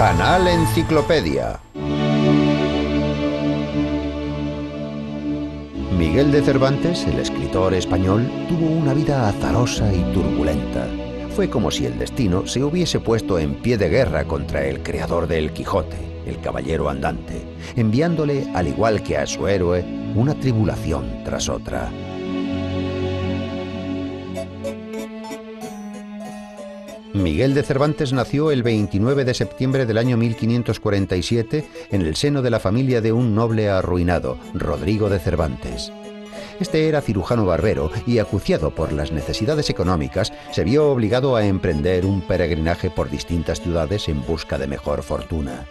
Canal Enciclopedia. Miguel de Cervantes, el escritor español, tuvo una vida azarosa y turbulenta. Fue como si el destino se hubiese puesto en pie de guerra contra el creador del Quijote, el caballero andante, enviándole, al igual que a su héroe, una tribulación tras otra. Miguel de Cervantes nació el 29 de septiembre del año 1547 en el seno de la familia de un noble arruinado, Rodrigo de Cervantes. Este era cirujano barbero y, acuciado por las necesidades económicas, se vio obligado a emprender un peregrinaje por distintas ciudades en busca de mejor fortuna.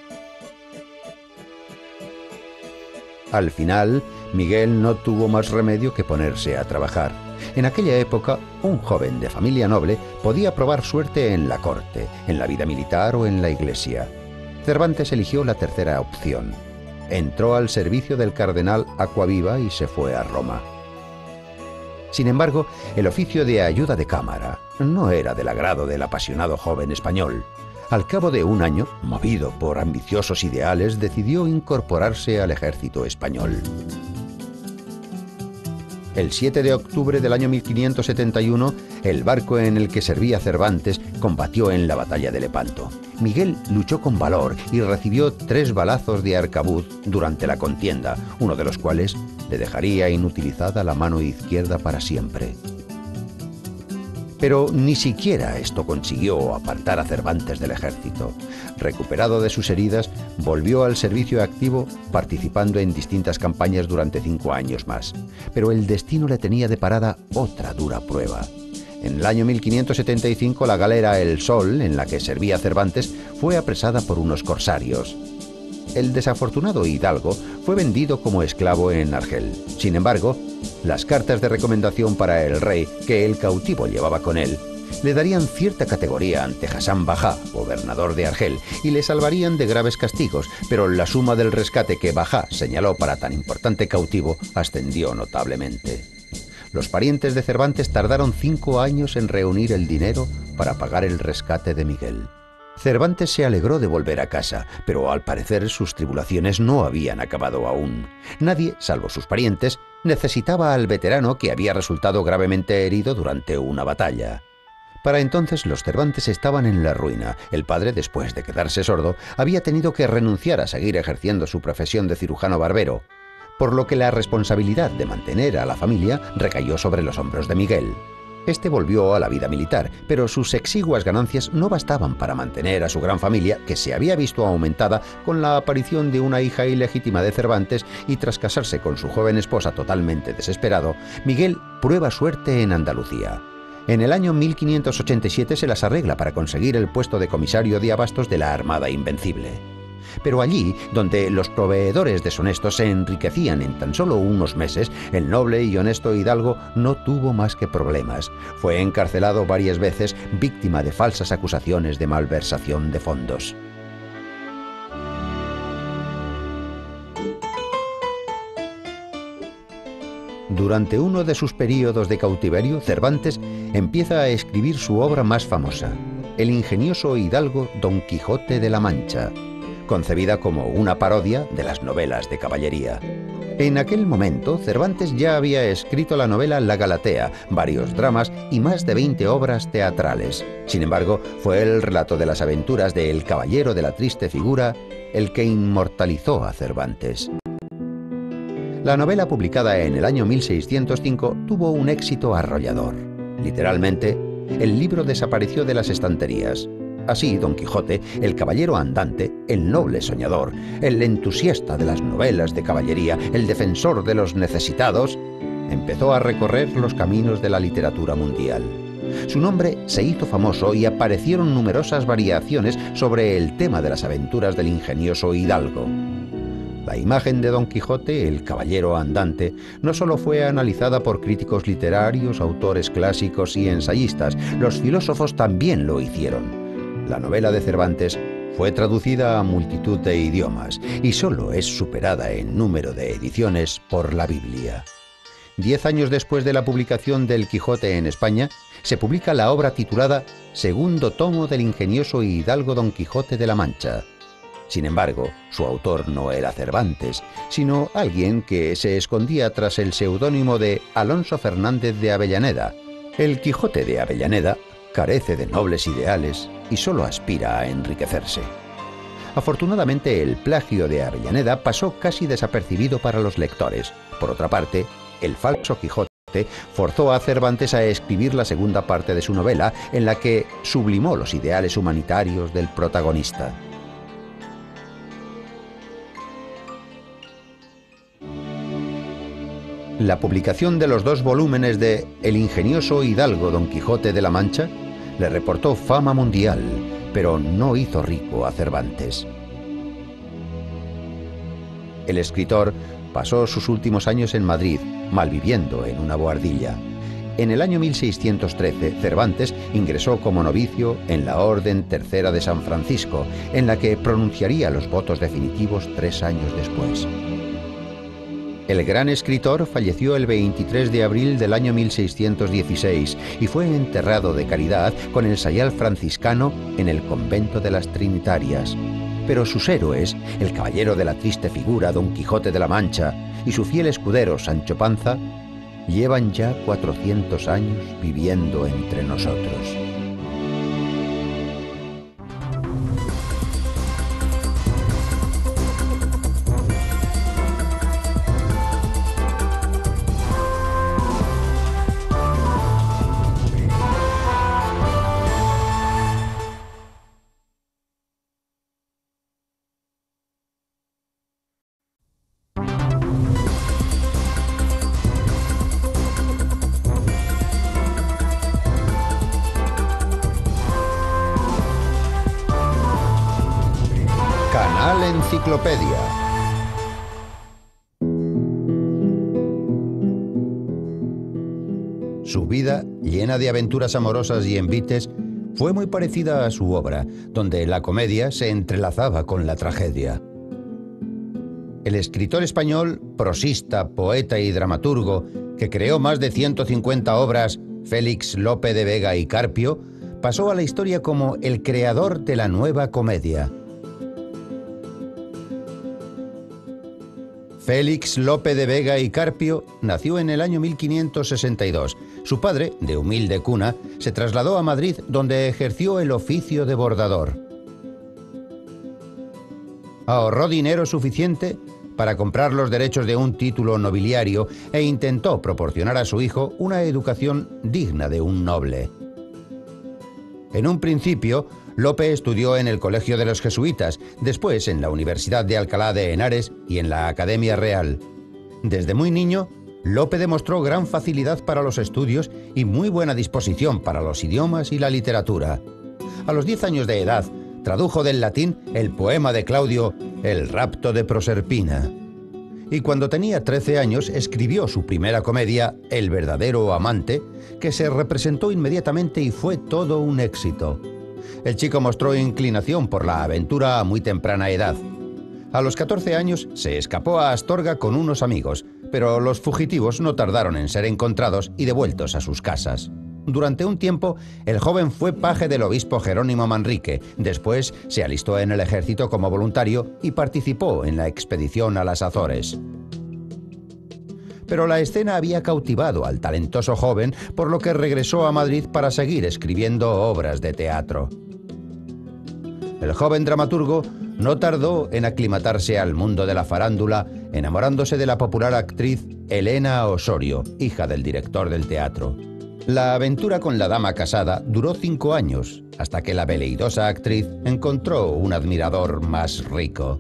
Al final, Miguel no tuvo más remedio que ponerse a trabajar. En aquella época, un joven de familia noble podía probar suerte en la corte, en la vida militar o en la iglesia. Cervantes eligió la tercera opción. Entró al servicio del cardenal Acquaviva y se fue a Roma. Sin embargo, el oficio de ayuda de cámara no era del agrado del apasionado joven español. Al cabo de un año, movido por ambiciosos ideales, decidió incorporarse al ejército español. El 7 de octubre del año 1571, el barco en el que servía Cervantes combatió en la batalla de Lepanto. Miguel luchó con valor y recibió 3 balazos de arcabuz durante la contienda, uno de los cuales le dejaría inutilizada la mano izquierda para siempre. Pero ni siquiera esto consiguió apartar a Cervantes del ejército. Recuperado de sus heridas, volvió al servicio activo, participando en distintas campañas durante 5 años más. Pero el destino le tenía deparada otra dura prueba. En el año 1575, la galera El Sol, en la que servía Cervantes, fue apresada por unos corsarios. El desafortunado hidalgo fue vendido como esclavo en Argel. Sin embargo, las cartas de recomendación para el rey que el cautivo llevaba con él le darían cierta categoría ante Hasan Bajá, gobernador de Argel, y le salvarían de graves castigos, pero la suma del rescate que Bajá señaló para tan importante cautivo ascendió notablemente. Los parientes de Cervantes tardaron 5 años en reunir el dinero para pagar el rescate de Miguel. Cervantes se alegró de volver a casa, pero al parecer sus tribulaciones no habían acabado aún. Nadie, salvo sus parientes, necesitaba al veterano que había resultado gravemente herido durante una batalla. Para entonces los Cervantes estaban en la ruina. El padre, después de quedarse sordo, había tenido que renunciar a seguir ejerciendo su profesión de cirujano barbero, por lo que la responsabilidad de mantener a la familia recayó sobre los hombros de Miguel. Este volvió a la vida militar, pero sus exiguas ganancias no bastaban para mantener a su gran familia, que se había visto aumentada con la aparición de una hija ilegítima de Cervantes, y tras casarse con su joven esposa totalmente desesperado, Miguel prueba suerte en Andalucía. En el año 1587 se las arregla para conseguir el puesto de comisario de abastos de la Armada Invencible. Pero allí, donde los proveedores deshonestos se enriquecían en tan solo unos meses, el noble y honesto hidalgo no tuvo más que problemas. Fue encarcelado varias veces, víctima de falsas acusaciones de malversación de fondos. Durante uno de sus períodos de cautiverio, Cervantes empieza a escribir su obra más famosa, el ingenioso hidalgo Don Quijote de la Mancha, concebida como una parodia de las novelas de caballería. En aquel momento, Cervantes ya había escrito la novela La Galatea, varios dramas y más de 20 obras teatrales. Sin embargo, fue el relato de las aventuras de El Caballero de la Triste Figura el que inmortalizó a Cervantes. La novela, publicada en el año 1605, tuvo un éxito arrollador. Literalmente, el libro desapareció de las estanterías. Así, Don Quijote, el caballero andante, el noble soñador, el entusiasta de las novelas de caballería, el defensor de los necesitados, empezó a recorrer los caminos de la literatura mundial. Su nombre se hizo famoso y aparecieron numerosas variaciones sobre el tema de las aventuras del ingenioso hidalgo. La imagen de Don Quijote, el caballero andante, no solo fue analizada por críticos literarios, autores clásicos y ensayistas, los filósofos también lo hicieron. La novela de Cervantes fue traducida a multitud de idiomas y solo es superada en número de ediciones por la Biblia. 10 años después de la publicación del Quijote en España, se publica la obra titulada Segundo tomo del ingenioso hidalgo Don Quijote de la Mancha, Sin embargo, su autor no era Cervantes, sino alguien que se escondía tras el seudónimo de Alonso Fernández de Avellaneda. El Quijote de Avellaneda carece de nobles ideales y solo aspira a enriquecerse. Afortunadamente, el plagio de Avellaneda pasó casi desapercibido para los lectores. Por otra parte, el falso Quijote forzó a Cervantes a escribir la segunda parte de su novela, en la que sublimó los ideales humanitarios del protagonista. La publicación de los 2 volúmenes de El ingenioso hidalgo Don Quijote de la Mancha le reportó fama mundial, pero no hizo rico a Cervantes. El escritor pasó sus últimos años en Madrid, malviviendo en una bohardilla. En el año 1613, Cervantes ingresó como novicio en la Orden Tercera de San Francisco, en la que pronunciaría los votos definitivos 3 años después. El gran escritor falleció el 23 de abril del año 1616 y fue enterrado de caridad con el sayal franciscano en el convento de las Trinitarias. Pero sus héroes, el caballero de la triste figura Don Quijote de la Mancha y su fiel escudero Sancho Panza, llevan ya 400 años viviendo entre nosotros. Canal Enciclopedia. Su vida, llena de aventuras amorosas y envites, fue muy parecida a su obra, donde la comedia se entrelazaba con la tragedia. El escritor español, prosista, poeta y dramaturgo, que creó más de 150 obras, Félix Lope de Vega y Carpio, pasó a la historia como el creador de la nueva comedia. Félix Lope de Vega y Carpio nació en el año 1562. Su padre, de humilde cuna, se trasladó a Madrid, donde ejerció el oficio de bordador. Ahorró dinero suficiente para comprar los derechos de un título nobiliario e intentó proporcionar a su hijo una educación digna de un noble. En un principio, Lope estudió en el Colegio de los Jesuitas, después en la Universidad de Alcalá de Henares y en la Academia Real. Desde muy niño, Lope demostró gran facilidad para los estudios y muy buena disposición para los idiomas y la literatura. A los 10 años de edad, tradujo del latín el poema de Claudio, El rapto de Proserpina. Y cuando tenía 13 años, escribió su primera comedia, El verdadero amante, que se representó inmediatamente y fue todo un éxito. El chico mostró inclinación por la aventura a muy temprana edad. A los 14 años se escapó a Astorga con unos amigos, pero los fugitivos no tardaron en ser encontrados y devueltos a sus casas. Durante un tiempo, el joven fue paje del obispo Jerónimo Manrique. Después se alistó en el ejército como voluntario y participó en la expedición a las Azores. Pero la escena había cautivado al talentoso joven, por lo que regresó a Madrid para seguir escribiendo obras de teatro. El joven dramaturgo no tardó en aclimatarse al mundo de la farándula, enamorándose de la popular actriz Elena Osorio, hija del director del teatro. La aventura con la dama casada duró 5 años, hasta que la veleidosa actriz encontró un admirador más rico.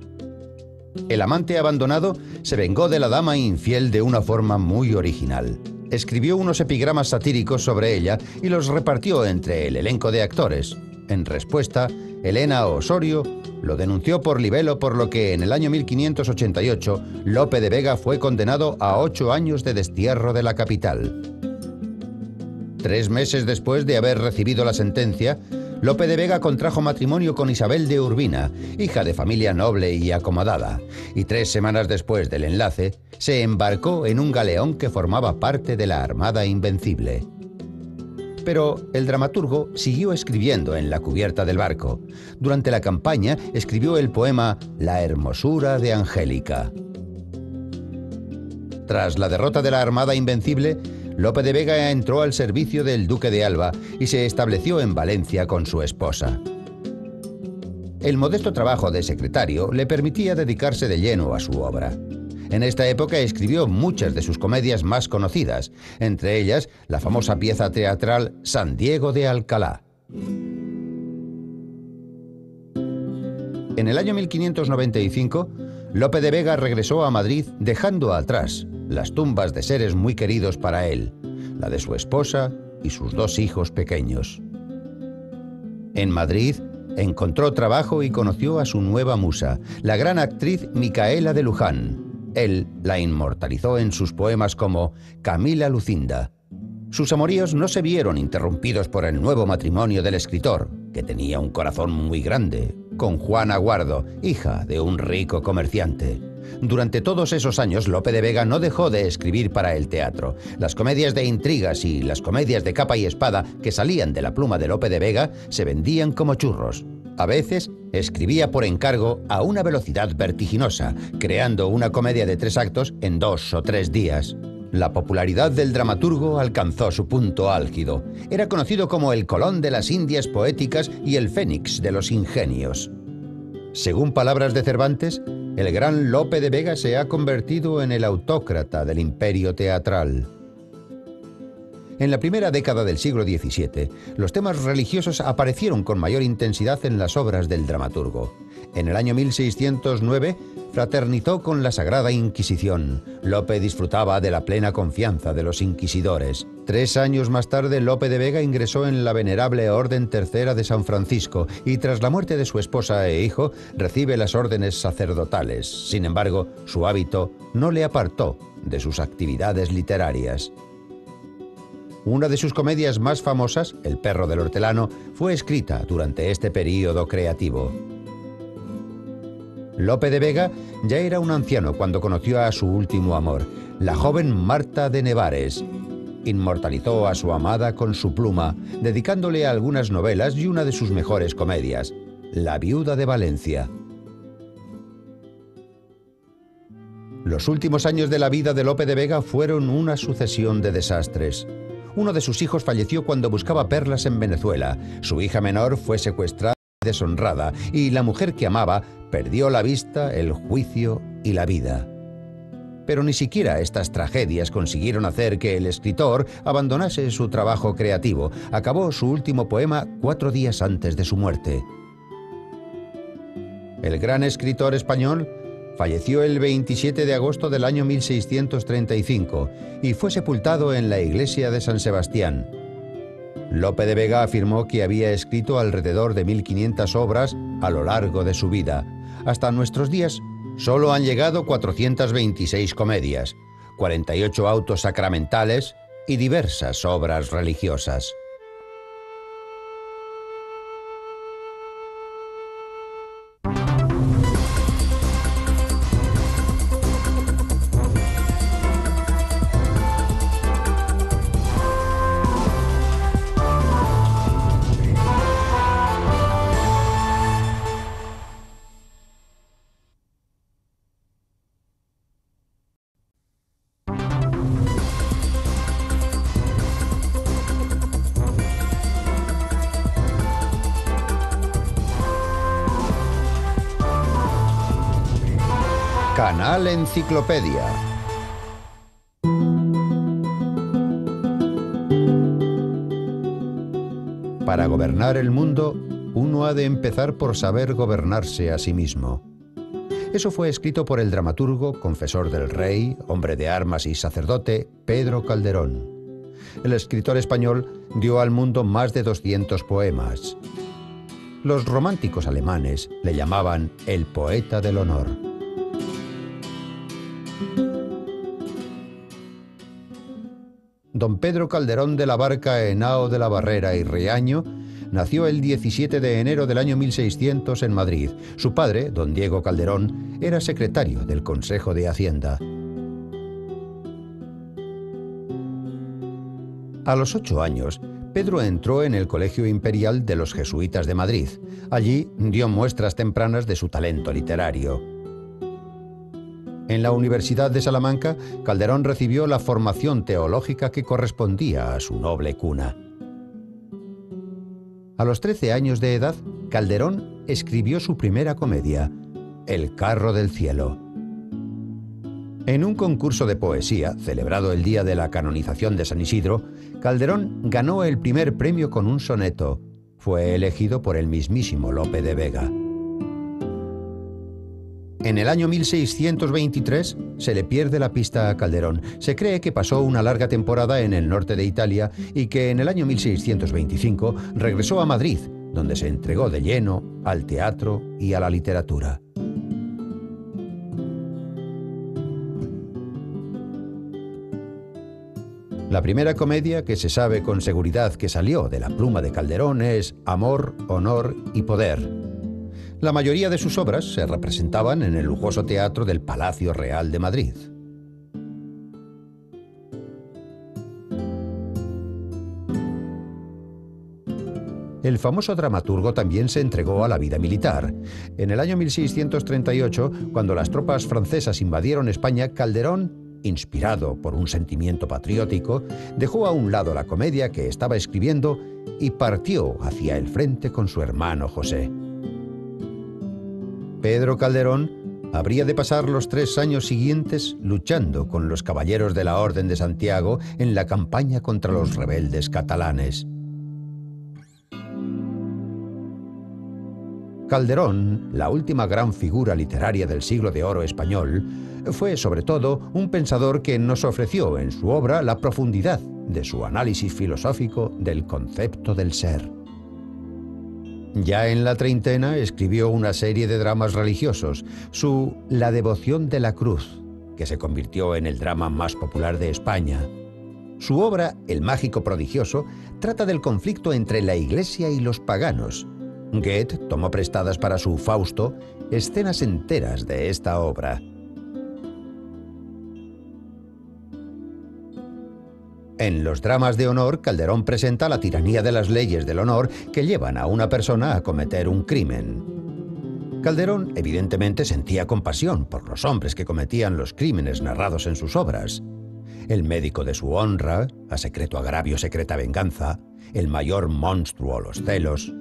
El amante abandonado se vengó de la dama infiel de una forma muy original. Escribió unos epigramas satíricos sobre ella y los repartió entre el elenco de actores. En respuesta, Elena Osorio lo denunció por libelo, por lo que en el año 1588 Lope de Vega fue condenado a 8 años de destierro de la capital. 3 meses después de haber recibido la sentencia, Lope de Vega contrajo matrimonio con Isabel de Urbina, hija de familia noble y acomodada, y 3 semanas después del enlace, se embarcó en un galeón que formaba parte de la Armada Invencible. Pero el dramaturgo siguió escribiendo en la cubierta del barco. Durante la campaña escribió el poema La hermosura de Angélica. Tras la derrota de la Armada Invencible, Lope de Vega entró al servicio del Duque de Alba y se estableció en Valencia con su esposa. El modesto trabajo de secretario le permitía dedicarse de lleno a su obra. En esta época escribió muchas de sus comedias más conocidas, entre ellas la famosa pieza teatral San Diego de Alcalá. En el año 1595, Lope de Vega regresó a Madrid dejando atrás las tumbas de seres muy queridos para él, la de su esposa y sus 2 hijos pequeños. En Madrid encontró trabajo y conoció a su nueva musa, la gran actriz Micaela de Luján. Él la inmortalizó en sus poemas como Camila Lucinda. Sus amoríos no se vieron interrumpidos por el nuevo matrimonio del escritor, que tenía un corazón muy grande, con Juana Guardo, hija de un rico comerciante. Durante todos esos años, Lope de Vega no dejó de escribir para el teatro. Las comedias de intrigas y las comedias de capa y espada que salían de la pluma de Lope de Vega se vendían como churros. A veces escribía por encargo a una velocidad vertiginosa, creando una comedia de 3 actos en 2 o 3 días. La popularidad del dramaturgo alcanzó su punto álgido. Era conocido como el Colón de las Indias poéticas y el Fénix de los ingenios. Según palabras de Cervantes, el gran Lope de Vega se ha convertido en el autócrata del imperio teatral. En la primera década del siglo XVII, los temas religiosos aparecieron con mayor intensidad en las obras del dramaturgo. En el año 1609, fraternizó con la Sagrada Inquisición. Lope disfrutaba de la plena confianza de los inquisidores. 3 años más tarde, Lope de Vega ingresó en la venerable Orden Tercera de San Francisco y tras la muerte de su esposa e hijo, recibe las órdenes sacerdotales. Sin embargo, su hábito no le apartó de sus actividades literarias. Una de sus comedias más famosas, El perro del hortelano, fue escrita durante este período creativo. Lope de Vega ya era un anciano cuando conoció a su último amor, la joven Marta de Nevares. Inmortalizó a su amada con su pluma, dedicándole algunas novelas y una de sus mejores comedias, La viuda de Valencia. Los últimos años de la vida de Lope de Vega fueron una sucesión de desastres. Uno de sus hijos falleció cuando buscaba perlas en Venezuela. Su hija menor fue secuestrada y deshonrada, y la mujer que amaba perdió la vista, el juicio y la vida. Pero ni siquiera estas tragedias consiguieron hacer que el escritor abandonase su trabajo creativo. Acabó su último poema 4 días antes de su muerte. El gran escritor español falleció el 27 de agosto del año 1635 y fue sepultado en la iglesia de San Sebastián. Lope de Vega afirmó que había escrito alrededor de 1500 obras a lo largo de su vida. Hasta nuestros días solo han llegado 426 comedias, 48 autos sacramentales y diversas obras religiosas. Canal Enciclopedia. Para gobernar el mundo, uno ha de empezar por saber gobernarse a sí mismo. Eso fue escrito por el dramaturgo, confesor del rey, hombre de armas y sacerdote, Pedro Calderón. El escritor español dio al mundo más de 200 poemas. Los románticos alemanes le llamaban el poeta del honor. Don Pedro Calderón de la Barca Henao de la Barrera y Riaño nació el 17 de enero del año 1600 en Madrid. Su padre, don Diego Calderón, era secretario del Consejo de Hacienda. A los 8 años, Pedro entró en el Colegio Imperial de los Jesuitas de Madrid. Allí dio muestras tempranas de su talento literario. En la Universidad de Salamanca, Calderón recibió la formación teológica que correspondía a su noble cuna. A los 13 años de edad, Calderón escribió su primera comedia, El carro del cielo. En un concurso de poesía, celebrado el día de la canonización de San Isidro, Calderón ganó el primer premio con un soneto. Fue elegido por el mismísimo Lope de Vega. En el año 1623 se le pierde la pista a Calderón. Se cree que pasó una larga temporada en el norte de Italia y que en el año 1625 regresó a Madrid, donde se entregó de lleno al teatro y a la literatura. La primera comedia que se sabe con seguridad que salió de la pluma de Calderón es Amor, Honor y Poder. La mayoría de sus obras se representaban en el lujoso teatro del Palacio Real de Madrid. El famoso dramaturgo también se entregó a la vida militar. En el año 1638, cuando las tropas francesas invadieron España, Calderón, inspirado por un sentimiento patriótico, dejó a un lado la comedia que estaba escribiendo y partió hacia el frente con su hermano José. Pedro Calderón habría de pasar los 3 años siguientes luchando con los caballeros de la Orden de Santiago en la campaña contra los rebeldes catalanes. Calderón, la última gran figura literaria del siglo de oro español, fue sobre todo un pensador que nos ofreció en su obra la profundidad de su análisis filosófico del concepto del ser. Ya en la treintena escribió una serie de dramas religiosos, su La devoción de la cruz, que se convirtió en el drama más popular de España. Su obra, El mágico prodigioso, trata del conflicto entre la Iglesia y los paganos. Goethe tomó prestadas para su Fausto escenas enteras de esta obra. En los dramas de honor, Calderón presenta la tiranía de las leyes del honor que llevan a una persona a cometer un crimen. Calderón evidentemente sentía compasión por los hombres que cometían los crímenes narrados en sus obras. El médico de su honra, A secreto agravio, secreta venganza, El mayor monstruo, Los celos.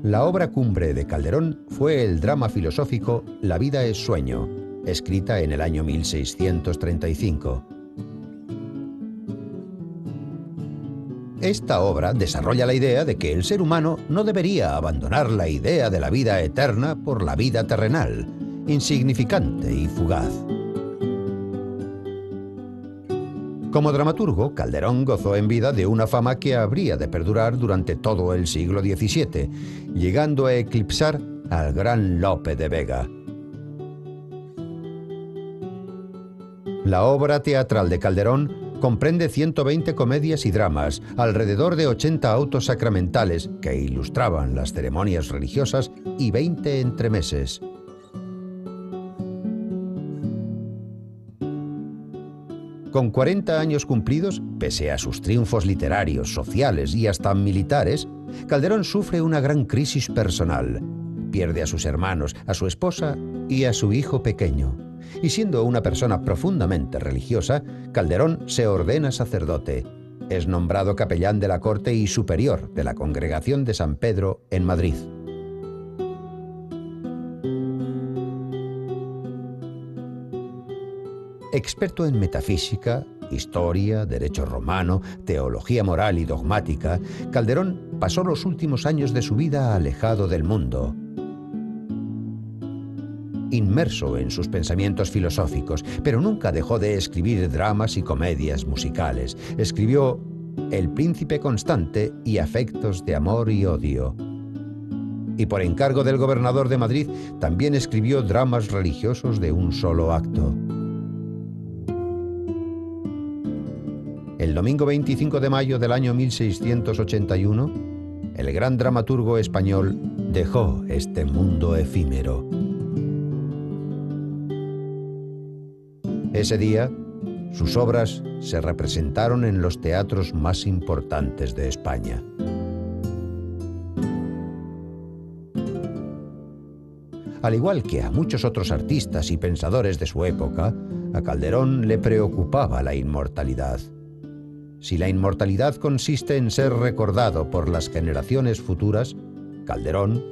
La obra cumbre de Calderón fue el drama filosófico La vida es sueño, escrita en el año 1635. Esta obra desarrolla la idea de que el ser humano no debería abandonar la idea de la vida eterna por la vida terrenal, insignificante y fugaz. Como dramaturgo, Calderón gozó en vida de una fama que habría de perdurar durante todo el siglo XVII, llegando a eclipsar al gran Lope de Vega. La obra teatral de Calderón comprende 120 comedias y dramas, alrededor de 80 autos sacramentales que ilustraban las ceremonias religiosas y 20 entremeses. Con 40 años cumplidos, pese a sus triunfos literarios, sociales y hasta militares, Calderón sufre una gran crisis personal. Pierde a sus hermanos, a su esposa y a su hijo pequeño. Y siendo una persona profundamente religiosa, Calderón se ordena sacerdote. Es nombrado capellán de la corte y superior de la Congregación de San Pedro en Madrid. Experto en metafísica, historia, derecho romano, teología moral y dogmática, Calderón pasó los últimos años de su vida alejado del mundo, inmerso en sus pensamientos filosóficos, pero nunca dejó de escribir dramas y comedias musicales. Escribió El príncipe constante y Afectos de amor y odio. Y por encargo del gobernador de Madrid, también escribió dramas religiosos de un solo acto. El domingo 25 de mayo del año 1681, el gran dramaturgo español dejó este mundo efímero. Ese día, Sus obras se representaron en los teatros más importantes de España. Al igual que a muchos otros artistas y pensadores de su época, a Calderón le preocupaba la inmortalidad. Si la inmortalidad consiste en ser recordado por las generaciones futuras, Calderón,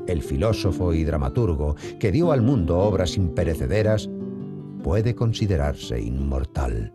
el filósofo y dramaturgo que dio al mundo obras imperecederas, puede considerarse inmortal.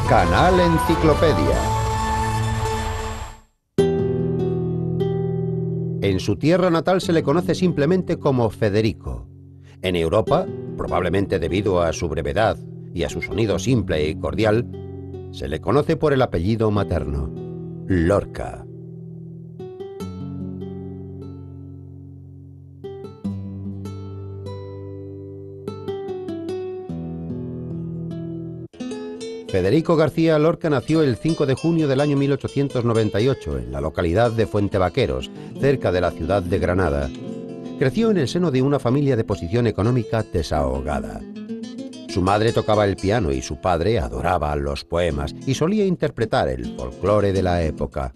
Canal Enciclopedia. En su tierra natal se le conoce simplemente como Federico. En Europa, probablemente debido a su brevedad y a su sonido simple y cordial, se le conoce por el apellido materno, Lorca. Federico García Lorca nació el 5 de junio del año 1898 en la localidad de Fuentevaqueros, cerca de la ciudad de Granada. Creció en el seno de una familia de posición económica desahogada. Su madre tocaba el piano y su padre adoraba los poemas y solía interpretar el folclore de la época.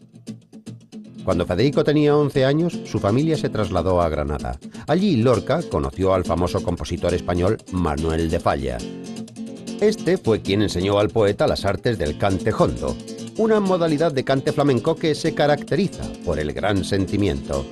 Cuando Federico tenía 11 años, su familia se trasladó a Granada. Allí Lorca conoció al famoso compositor español Manuel de Falla. Este fue quien enseñó al poeta las artes del cante jondo, una modalidad de cante flamenco que se caracteriza por el gran sentimiento.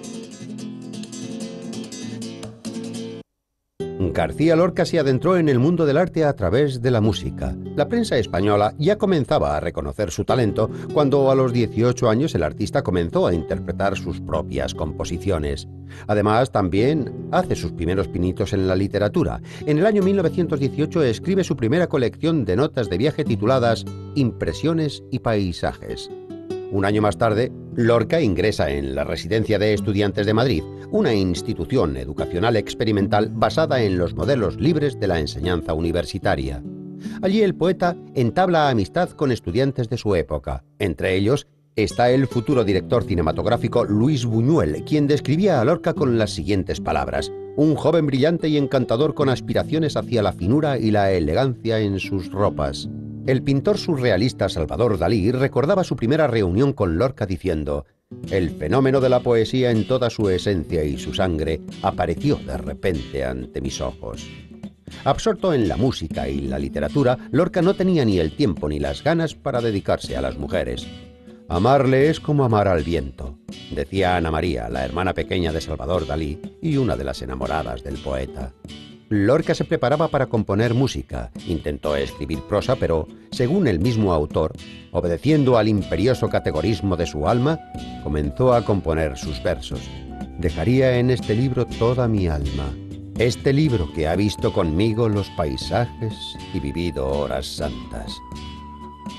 García Lorca se adentró en el mundo del arte a través de la música. La prensa española ya comenzaba a reconocer su talento cuando a los 18 años el artista comenzó a interpretar sus propias composiciones. Además, también hace sus primeros pinitos en la literatura. En el año 1918 escribe su primera colección de notas de viaje tituladas Impresiones y Paisajes. Un año más tarde, Lorca ingresa en la Residencia de Estudiantes de Madrid, una institución educacional experimental basada en los modelos libres de la enseñanza universitaria. Allí el poeta entabla amistad con estudiantes de su época. Entre ellos está el futuro director cinematográfico Luis Buñuel, quien describía a Lorca con las siguientes palabras: un joven brillante y encantador con aspiraciones hacia la finura y la elegancia en sus ropas. El pintor surrealista Salvador Dalí recordaba su primera reunión con Lorca diciendo: el fenómeno de la poesía en toda su esencia y su sangre apareció de repente ante mis ojos. Absorto en la música y la literatura, Lorca no tenía ni el tiempo ni las ganas para dedicarse a las mujeres. Amarle es como amar al viento, decía Ana María, la hermana pequeña de Salvador Dalí y una de las enamoradas del poeta. Lorca se preparaba para componer música, intentó escribir prosa, pero, según el mismo autor, obedeciendo al imperioso categorismo de su alma, comenzó a componer sus versos. Dejaría en este libro toda mi alma, este libro que ha visto conmigo los paisajes y vivido horas santas.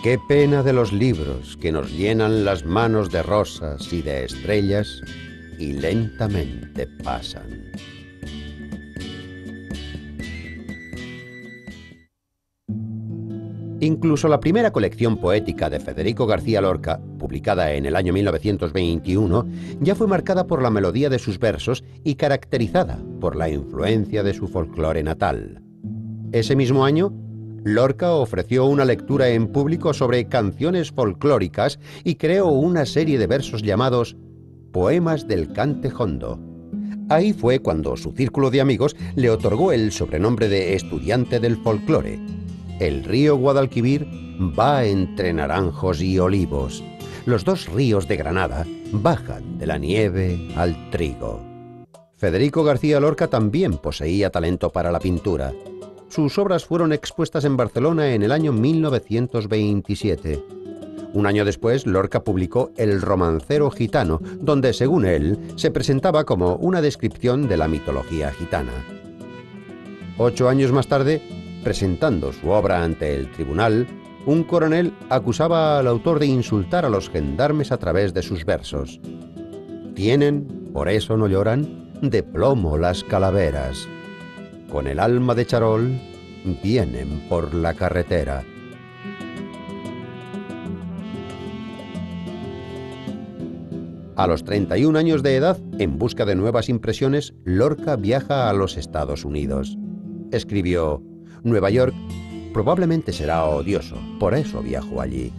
Qué pena de los libros que nos llenan las manos de rosas y de estrellas y lentamente pasan. Incluso la primera colección poética de Federico García Lorca, publicada en el año 1921, ya fue marcada por la melodía de sus versos y caracterizada por la influencia de su folclore natal. Ese mismo año, Lorca ofreció una lectura en público sobre canciones folclóricas y creó una serie de versos llamados Poemas del Cante Jondo. Ahí fue cuando su círculo de amigos le otorgó el sobrenombre de estudiante del folclore. El río Guadalquivir va entre naranjos y olivos. Los dos ríos de Granada bajan de la nieve al trigo. Federico García Lorca también poseía talento para la pintura. Sus obras fueron expuestas en Barcelona en el año 1927. Un año después, Lorca publicó El romancero gitano, donde, según él, se presentaba como una descripción de la mitología gitana. 8 años más tarde, presentando su obra ante el tribunal, un coronel acusaba al autor de insultar a los gendarmes a través de sus versos. Tienen, por eso no lloran, de plomo las calaveras. Con el alma de charol, vienen por la carretera. A los 31 años de edad, en busca de nuevas impresiones, Lorca viaja a los Estados Unidos. Escribió: Nueva York probablemente será odioso, por eso viajo allí.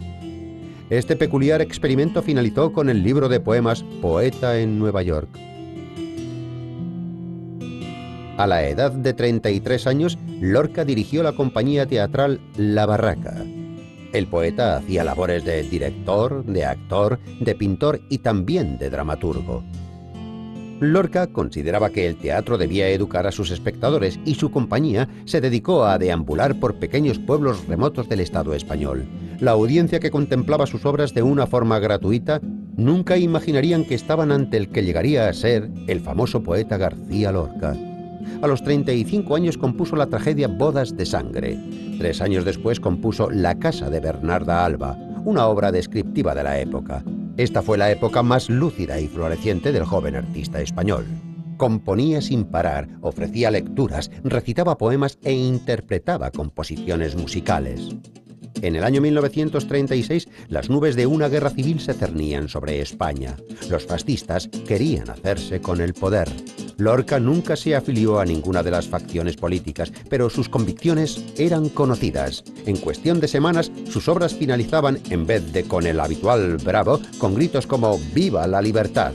Este peculiar experimento finalizó con el libro de poemas Poeta en Nueva York. A la edad de 33 años, Lorca dirigió la compañía teatral La Barraca. El poeta hacía labores de director, de actor, de pintor y también de dramaturgo. Lorca consideraba que el teatro debía educar a sus espectadores y su compañía se dedicó a deambular por pequeños pueblos remotos del Estado español. La audiencia que contemplaba sus obras de una forma gratuita nunca imaginarían que estaban ante el que llegaría a ser el famoso poeta García Lorca. A los 35 años compuso la tragedia Bodas de Sangre. 3 años después compuso La casa de Bernarda Alba, una obra descriptiva de la época. Esta fue la época más lúcida y floreciente del joven artista español. Componía sin parar, ofrecía lecturas, recitaba poemas e interpretaba composiciones musicales. En el año 1936, las nubes de una guerra civil se cernían sobre España. Los fascistas querían hacerse con el poder. Lorca nunca se afilió a ninguna de las facciones políticas, pero sus convicciones eran conocidas. En cuestión de semanas, sus obras finalizaban, en vez de con el habitual bravo, con gritos como «¡Viva la libertad!».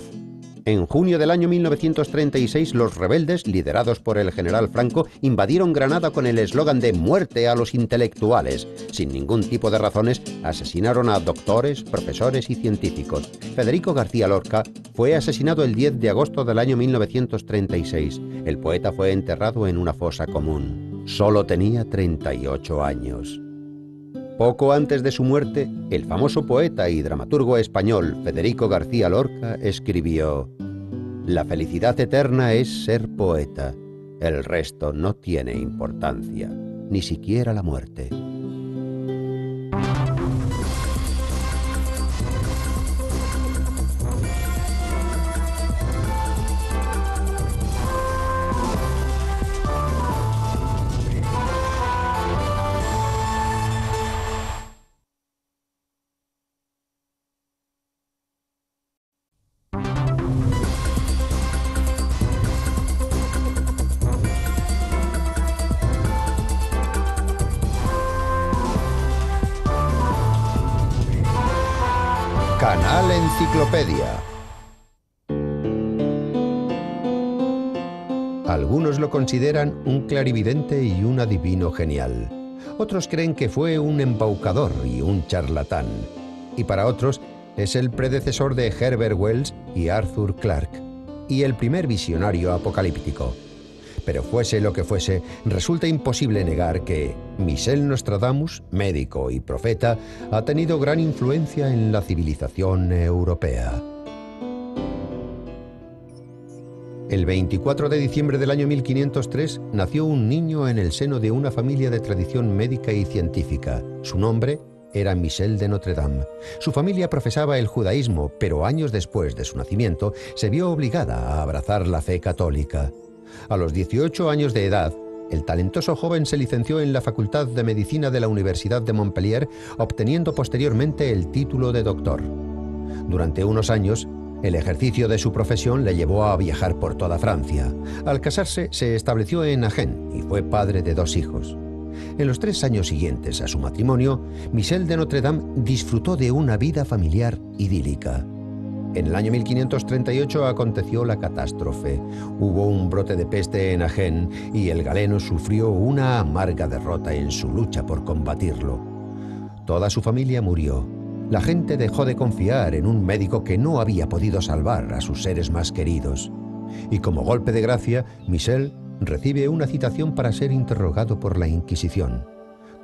En junio del año 1936, los rebeldes, liderados por el general Franco, invadieron Granada con el eslogan de «Muerte a los intelectuales». Sin ningún tipo de razones, asesinaron a doctores, profesores y científicos. Federico García Lorca fue asesinado el 10 de agosto del año 1936. El poeta fue enterrado en una fosa común. Solo tenía 38 años. Poco antes de su muerte, el famoso poeta y dramaturgo español Federico García Lorca escribió: «La felicidad eterna es ser poeta. El resto no tiene importancia, ni siquiera la muerte». Canal Enciclopedia. Algunos lo consideran un clarividente y un adivino genial. Otros creen que fue un embaucador y un charlatán. Y para otros es el predecesor de Herbert Wells y Arthur Clarke, y el primer visionario apocalíptico. Pero fuese lo que fuese, resulta imposible negar que Michel Nostradamus, médico y profeta, ha tenido gran influencia en la civilización europea. El 24 de diciembre del año 1503 nació un niño en el seno de una familia de tradición médica y científica. Su nombre era Michel de Notre Dame. Su familia profesaba el judaísmo, pero años después de su nacimiento se vio obligada a abrazar la fe católica. A los 18 años de edad, el talentoso joven se licenció en la Facultad de Medicina de la Universidad de Montpellier, obteniendo posteriormente el título de doctor. Durante unos años, el ejercicio de su profesión le llevó a viajar por toda Francia. Al casarse, se estableció en Agen y fue padre de 2 hijos. En los 3 años siguientes a su matrimonio, Michel de Notre Dame disfrutó de una vida familiar idílica. En el año 1538 aconteció la catástrofe. Hubo un brote de peste en Agen y el galeno sufrió una amarga derrota en su lucha por combatirlo. Toda su familia murió. La gente dejó de confiar en un médico que no había podido salvar a sus seres más queridos. Y como golpe de gracia, Michel recibe una citación para ser interrogado por la Inquisición.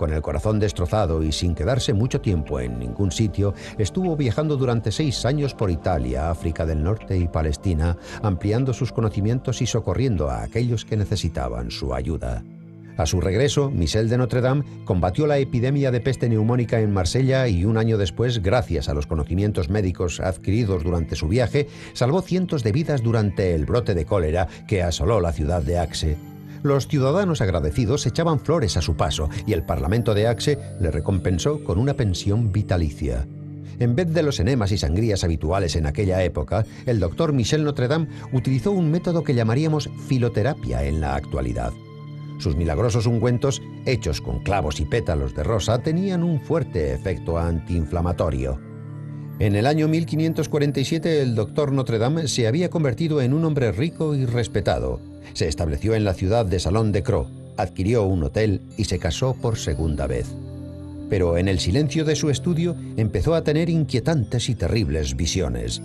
Con el corazón destrozado y sin quedarse mucho tiempo en ningún sitio, estuvo viajando durante 6 años por Italia, África del Norte y Palestina, ampliando sus conocimientos y socorriendo a aquellos que necesitaban su ayuda. A su regreso, Michel de Notre Dame combatió la epidemia de peste neumónica en Marsella y un año después, gracias a los conocimientos médicos adquiridos durante su viaje, salvó cientos de vidas durante el brote de cólera que asoló la ciudad de Axe. Los ciudadanos agradecidos echaban flores a su paso y el Parlamento de Axe le recompensó con una pensión vitalicia. En vez de los enemas y sangrías habituales en aquella época, el doctor Michel Notre Dame utilizó un método que llamaríamos filoterapia en la actualidad. Sus milagrosos ungüentos, hechos con clavos y pétalos de rosa, tenían un fuerte efecto antiinflamatorio. En el año 1547, el doctor Notre Dame se había convertido en un hombre rico y respetado. Se estableció en la ciudad de Salon-de-Crau, adquirió un hotel y se casó por segunda vez. Pero en el silencio de su estudio empezó a tener inquietantes y terribles visiones.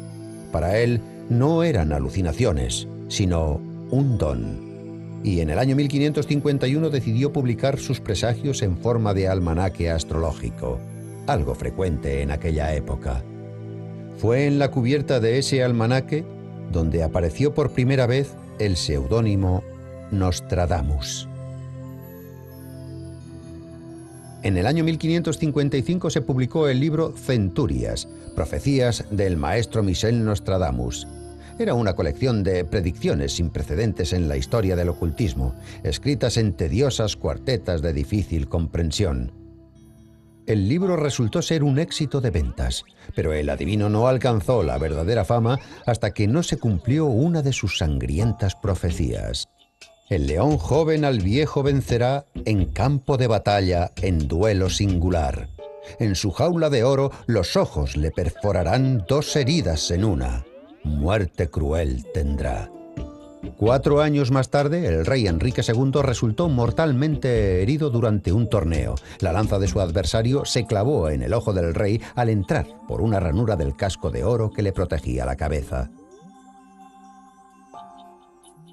Para él no eran alucinaciones, sino un don. Y en el año 1551 decidió publicar sus presagios en forma de almanaque astrológico, algo frecuente en aquella época. Fue en la cubierta de ese almanaque donde apareció por primera vez el seudónimo Nostradamus. En el año 1555 se publicó el libro Centurias, profecías del maestro Michel Nostradamus. Era una colección de predicciones sin precedentes en la historia del ocultismo, escritas en tediosas cuartetas de difícil comprensión. El libro resultó ser un éxito de ventas, pero el adivino no alcanzó la verdadera fama hasta que no se cumplió una de sus sangrientas profecías. El león joven al viejo vencerá en campo de batalla, en duelo singular. En su jaula de oro los ojos le perforarán 2 heridas en una. Muerte cruel tendrá. 4 años más tarde, el rey Enrique II resultó mortalmente herido durante un torneo. La lanza de su adversario se clavó en el ojo del rey al entrar por una ranura del casco de oro que le protegía la cabeza.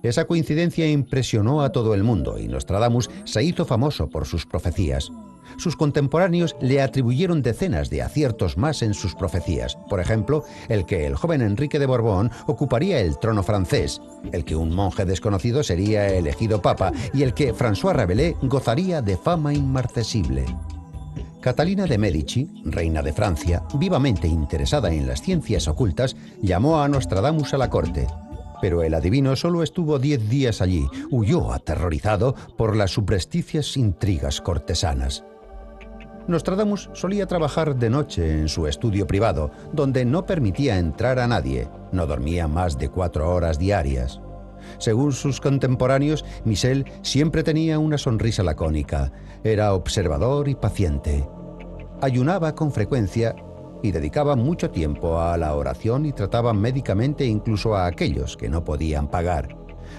Esa coincidencia impresionó a todo el mundo y Nostradamus se hizo famoso por sus profecías. Sus contemporáneos le atribuyeron decenas de aciertos más en sus profecías. Por ejemplo, el que el joven Enrique de Borbón ocuparía el trono francés, el que un monje desconocido sería elegido papa y el que François Rabelais gozaría de fama inmarcesible. Catalina de Médici, reina de Francia, vivamente interesada en las ciencias ocultas, llamó a Nostradamus a la corte. Pero el adivino solo estuvo 10 días allí, huyó aterrorizado por las subrepticias intrigas cortesanas. Nostradamus solía trabajar de noche en su estudio privado, donde no permitía entrar a nadie, no dormía más de 4 horas diarias. Según sus contemporáneos, Michel siempre tenía una sonrisa lacónica, era observador y paciente. Ayunaba con frecuencia y dedicaba mucho tiempo a la oración y trataba médicamente incluso a aquellos que no podían pagar.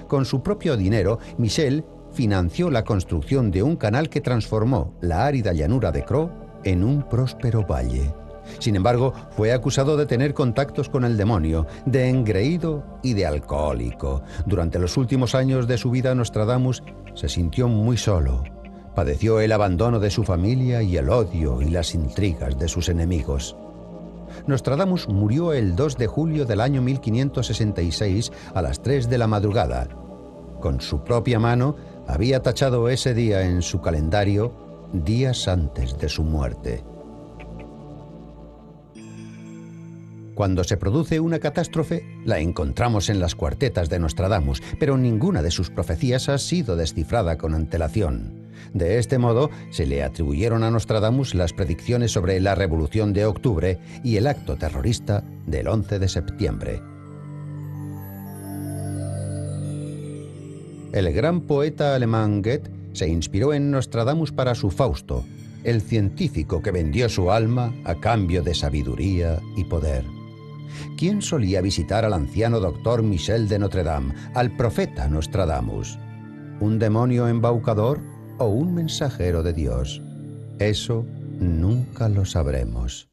Con su propio dinero, Michel financió la construcción de un canal que transformó la árida llanura de Crau en un próspero valle. Sin embargo, fue acusado de tener contactos con el demonio, de engreído y de alcohólico. Durante los últimos años de su vida, Nostradamus se sintió muy solo. Padeció el abandono de su familia y el odio y las intrigas de sus enemigos. Nostradamus murió el 2 de julio del año 1566 a las 3 de la madrugada. Con su propia mano había tachado ese día en su calendario días antes de su muerte. Cuando se produce una catástrofe, la encontramos en las cuartetas de Nostradamus, pero ninguna de sus profecías ha sido descifrada con antelación. De este modo, se le atribuyeron a Nostradamus las predicciones sobre la Revolución de Octubre y el acto terrorista del 11 de septiembre. El gran poeta alemán Goethe se inspiró en Nostradamus para su Fausto, el científico que vendió su alma a cambio de sabiduría y poder. ¿Quién solía visitar al anciano doctor Michel de Notre Dame, al profeta Nostradamus? ¿Un demonio embaucador o un mensajero de Dios? Eso nunca lo sabremos.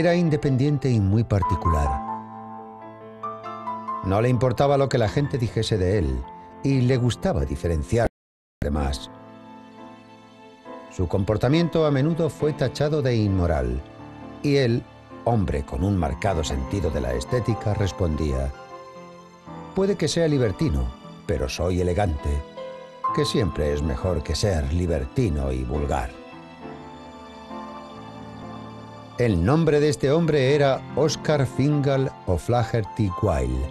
Era independiente y muy particular. No le importaba lo que la gente dijese de él y le gustaba diferenciar de los demás. Su comportamiento a menudo fue tachado de inmoral y él, hombre con un marcado sentido de la estética, respondía: puede que sea libertino, pero soy elegante, que siempre es mejor que ser libertino y vulgar. El nombre de este hombre era Oscar Fingal O'Flaherty Wilde.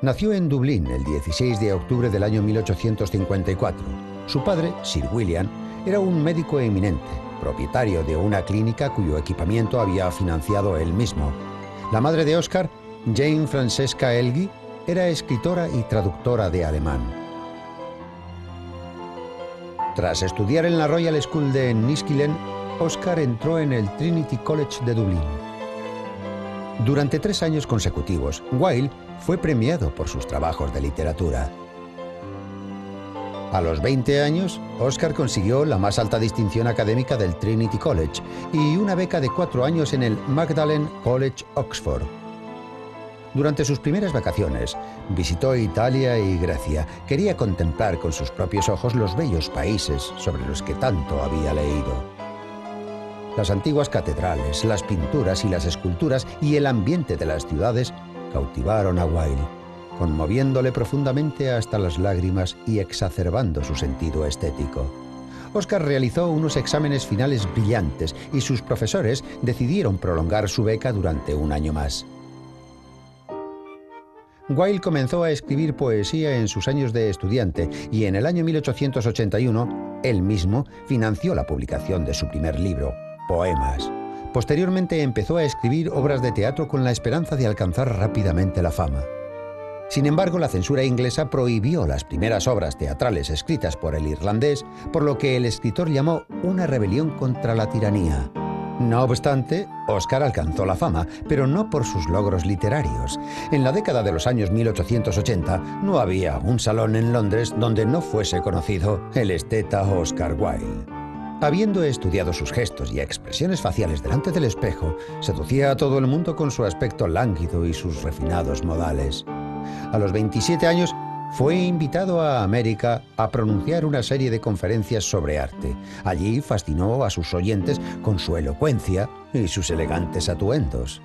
Nació en Dublín el 16 de octubre del año 1854. Su padre, Sir William, era un médico eminente, propietario de una clínica cuyo equipamiento había financiado él mismo. La madre de Oscar, Jane Francesca Elgee, era escritora y traductora de alemán. Tras estudiar en la Royal School de Enniskillen, Oscar entró en el Trinity College de Dublín. Durante 3 años consecutivos, Wilde fue premiado por sus trabajos de literatura. A los 20 años, Oscar consiguió la más alta distinción académica del Trinity College y una beca de 4 años en el Magdalen College, Oxford. Durante sus primeras vacaciones, visitó Italia y Grecia. Quería contemplar con sus propios ojos los bellos países sobre los que tanto había leído. Las antiguas catedrales, las pinturas y las esculturas y el ambiente de las ciudades cautivaron a Wilde, conmoviéndole profundamente hasta las lágrimas y exacerbando su sentido estético. Oscar realizó unos exámenes finales brillantes y sus profesores decidieron prolongar su beca durante 1 año más. Wilde comenzó a escribir poesía en sus años de estudiante y en el año 1881 él mismo financió la publicación de su primer libro, Poemas. Posteriormente empezó a escribir obras de teatro con la esperanza de alcanzar rápidamente la fama. Sin embargo, la censura inglesa prohibió las primeras obras teatrales escritas por el irlandés, por lo que el escritor llamó una rebelión contra la tiranía. No obstante, Oscar alcanzó la fama, pero no por sus logros literarios. En la década de los años 1880 no había un salón en Londres donde no fuese conocido el esteta Oscar Wilde. Habiendo estudiado sus gestos y expresiones faciales delante del espejo, seducía a todo el mundo con su aspecto lánguido y sus refinados modales. A los 27 años fue invitado a América a pronunciar una serie de conferencias sobre arte. Allí fascinó a sus oyentes con su elocuencia y sus elegantes atuendos.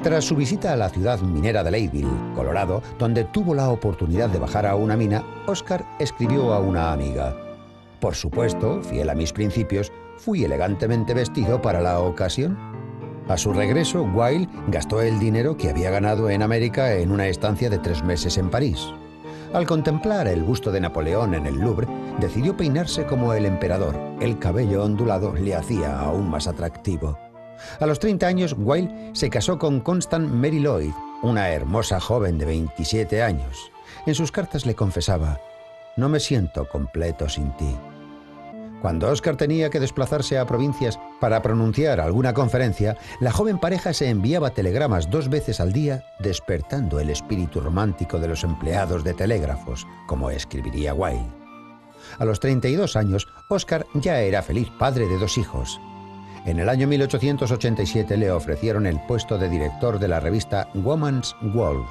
Tras su visita a la ciudad minera de Leadville, Colorado, donde tuvo la oportunidad de bajar a una mina, Oscar escribió a una amiga: por supuesto, fiel a mis principios, fui elegantemente vestido para la ocasión. A su regreso, Wilde gastó el dinero que había ganado en América en una estancia de 3 meses en París. Al contemplar el busto de Napoleón en el Louvre, decidió peinarse como el emperador. El cabello ondulado le hacía aún más atractivo. A los 30 años, Wilde se casó con Constance Mary Lloyd, una hermosa joven de 27 años. En sus cartas le confesaba: no me siento completo sin ti. Cuando Oscar tenía que desplazarse a provincias para pronunciar alguna conferencia, la joven pareja se enviaba telegramas 2 veces al día, despertando el espíritu romántico de los empleados de telégrafos, como escribiría Wilde. A los 32 años, Oscar ya era feliz padre de 2 hijos. En el año 1887 le ofrecieron el puesto de director de la revista Woman's World.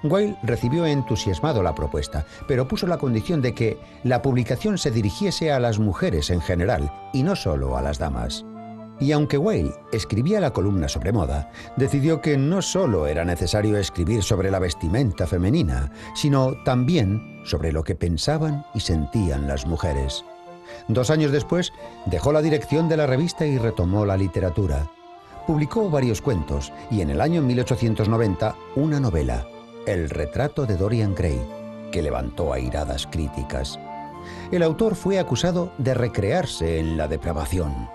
Wilde recibió entusiasmado la propuesta, pero puso la condición de que la publicación se dirigiese a las mujeres en general y no solo a las damas. Y aunque Wilde escribía la columna sobre moda, decidió que no solo era necesario escribir sobre la vestimenta femenina, sino también sobre lo que pensaban y sentían las mujeres. 2 años después, dejó la dirección de la revista y retomó la literatura. Publicó varios cuentos y en el año 1890 una novela, El retrato de Dorian Gray, que levantó airadas críticas. El autor fue acusado de recrearse en la depravación.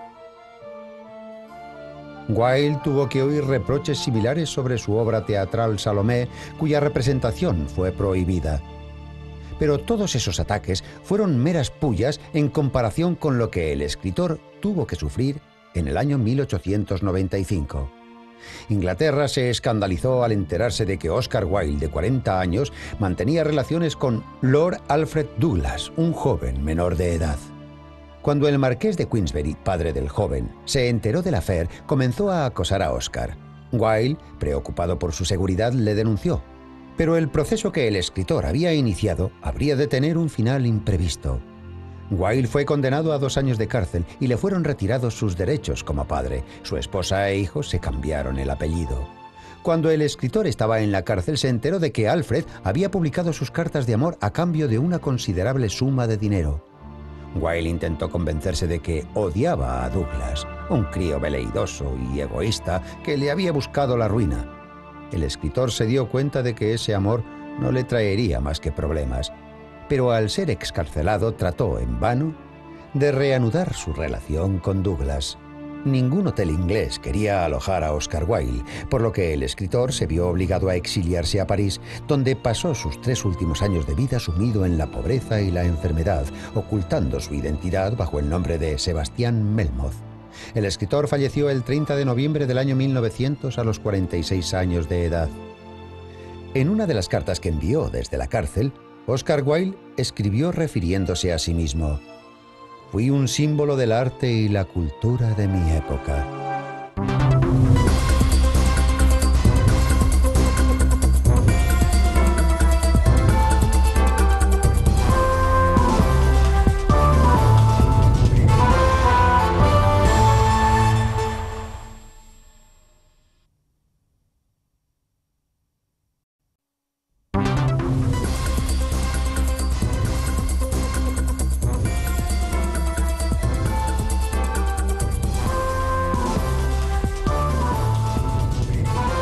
Wilde tuvo que oír reproches similares sobre su obra teatral Salomé, cuya representación fue prohibida. Pero todos esos ataques fueron meras pullas en comparación con lo que el escritor tuvo que sufrir en el año 1895. Inglaterra se escandalizó al enterarse de que Oscar Wilde, de 40 años, mantenía relaciones con Lord Alfred Douglas, un joven menor de edad. Cuando el marqués de Queensberry, padre del joven, se enteró del affair, comenzó a acosar a Oscar. Wilde, preocupado por su seguridad, le denunció. Pero el proceso que el escritor había iniciado habría de tener un final imprevisto. Wilde fue condenado a 2 años de cárcel y le fueron retirados sus derechos como padre. Su esposa e hijos se cambiaron el apellido. Cuando el escritor estaba en la cárcel, se enteró de que Alfred había publicado sus cartas de amor a cambio de una considerable suma de dinero. Wilde intentó convencerse de que odiaba a Douglas, un crío veleidoso y egoísta que le había buscado la ruina. El escritor se dio cuenta de que ese amor no le traería más que problemas, pero al ser excarcelado trató en vano de reanudar su relación con Douglas. Ningún hotel inglés quería alojar a Oscar Wilde, por lo que el escritor se vio obligado a exiliarse a París, donde pasó sus 3 últimos años de vida sumido en la pobreza y la enfermedad, ocultando su identidad bajo el nombre de Sebastián Melmoth. El escritor falleció el 30 de noviembre del año 1900 a los 46 años de edad. En una de las cartas que envió desde la cárcel, Oscar Wilde escribió refiriéndose a sí mismo: «Fui un símbolo del arte y la cultura de mi época».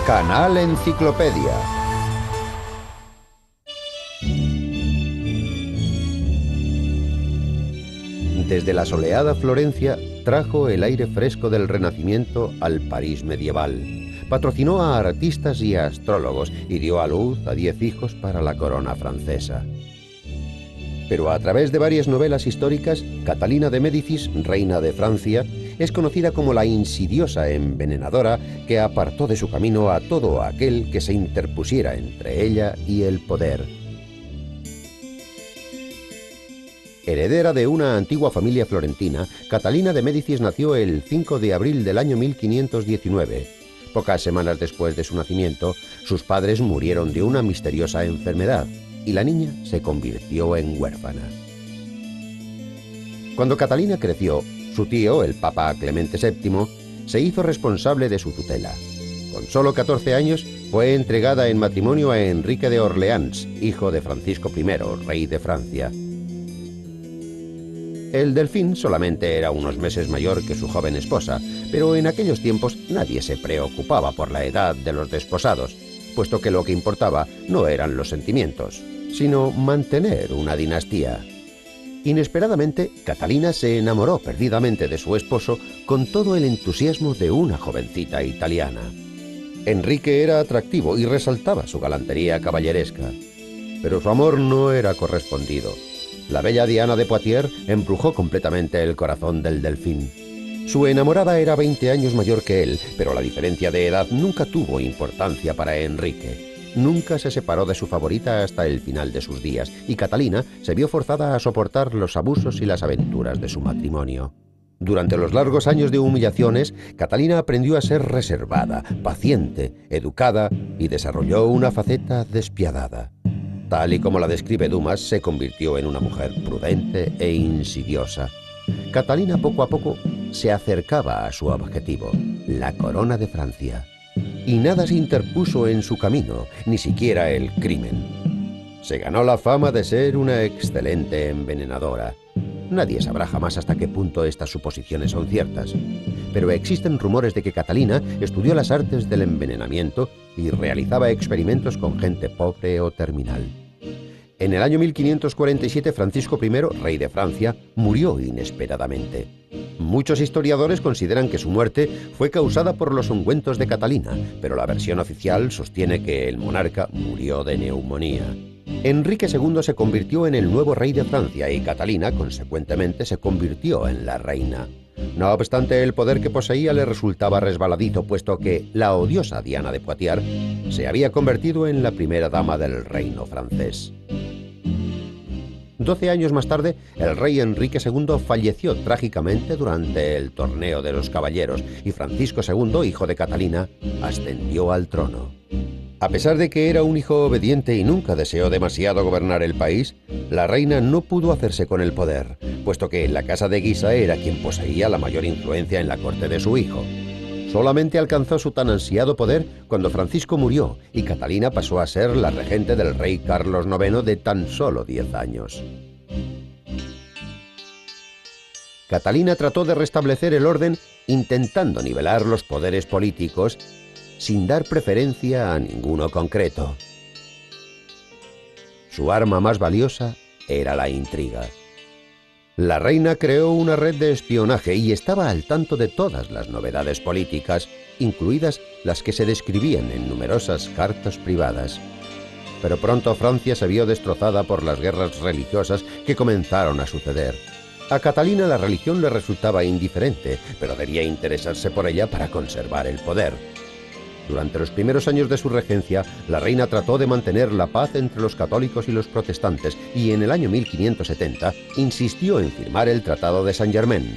Canal Enciclopedia. Desde la soleada Florencia trajo el aire fresco del Renacimiento al París medieval. Patrocinó a artistas y a astrólogos y dio a luz a 10 hijos para la corona francesa. Pero a través de varias novelas históricas, Catalina de Médicis, reina de Francia, es conocida como la insidiosa envenenadora que apartó de su camino a todo aquel que se interpusiera entre ella y el poder. Heredera de una antigua familia florentina, Catalina de Médicis nació el 5 de abril del año 1519. Pocas semanas después de su nacimiento, sus padres murieron de una misteriosa enfermedad y la niña se convirtió en huérfana. Cuando Catalina creció, su tío, el Papa Clemente VII, se hizo responsable de su tutela. Con solo 14 años, fue entregada en matrimonio a Enrique de Orleans, hijo de Francisco I, rey de Francia. El delfín solamente era unos meses mayor que su joven esposa, pero en aquellos tiempos nadie se preocupaba por la edad de los desposados, puesto que lo que importaba no eran los sentimientos, sino mantener una dinastía. Inesperadamente, Catalina se enamoró perdidamente de su esposo con todo el entusiasmo de una jovencita italiana. Enrique era atractivo y resaltaba su galantería caballeresca, pero su amor no era correspondido. La bella Diana de Poitiers embrujó completamente el corazón del delfín. Su enamorada era 20 años mayor que él, pero la diferencia de edad nunca tuvo importancia para Enrique. Nunca se separó de su favorita hasta el final de sus días, y Catalina se vio forzada a soportar los abusos y las aventuras de su matrimonio. Durante los largos años de humillaciones, Catalina aprendió a ser reservada, paciente, educada y desarrolló una faceta despiadada. Tal y como la describe Dumas, se convirtió en una mujer prudente e insidiosa. Catalina poco a poco se acercaba a su objetivo, la corona de Francia. Y nada se interpuso en su camino, ni siquiera el crimen. Se ganó la fama de ser una excelente envenenadora. Nadie sabrá jamás hasta qué punto estas suposiciones son ciertas, pero existen rumores de que Catalina estudió las artes del envenenamiento y realizaba experimentos con gente pobre o terminal. En el año 1547, Francisco I, rey de Francia, murió inesperadamente. Muchos historiadores consideran que su muerte fue causada por los ungüentos de Catalina, pero la versión oficial sostiene que el monarca murió de neumonía. Enrique II se convirtió en el nuevo rey de Francia y Catalina, consecuentemente, se convirtió en la reina. No obstante, el poder que poseía le resultaba resbaladizo, puesto que la odiosa Diana de Poitiers se había convertido en la primera dama del reino francés. 12 años más tarde, el rey Enrique II falleció trágicamente durante el Torneo de los Caballeros y Francisco II, hijo de Catalina, ascendió al trono. A pesar de que era un hijo obediente y nunca deseó demasiado gobernar el país, la reina no pudo hacerse con el poder, puesto que la casa de Guisa era quien poseía la mayor influencia en la corte de su hijo. Solamente alcanzó su tan ansiado poder cuando Francisco murió y Catalina pasó a ser la regente del rey Carlos IX de tan solo 10 años. Catalina trató de restablecer el orden intentando nivelar los poderes políticos sin dar preferencia a ninguno concreto. Su arma más valiosa era la intriga. La reina creó una red de espionaje y estaba al tanto de todas las novedades políticas, incluidas las que se describían en numerosas cartas privadas. Pero pronto Francia se vio destrozada por las guerras religiosas que comenzaron a suceder. A Catalina la religión le resultaba indiferente, pero debía interesarse por ella para conservar el poder. Durante los primeros años de su regencia, la reina trató de mantener la paz entre los católicos y los protestantes y en el año 1570 insistió en firmar el Tratado de Saint-Germain.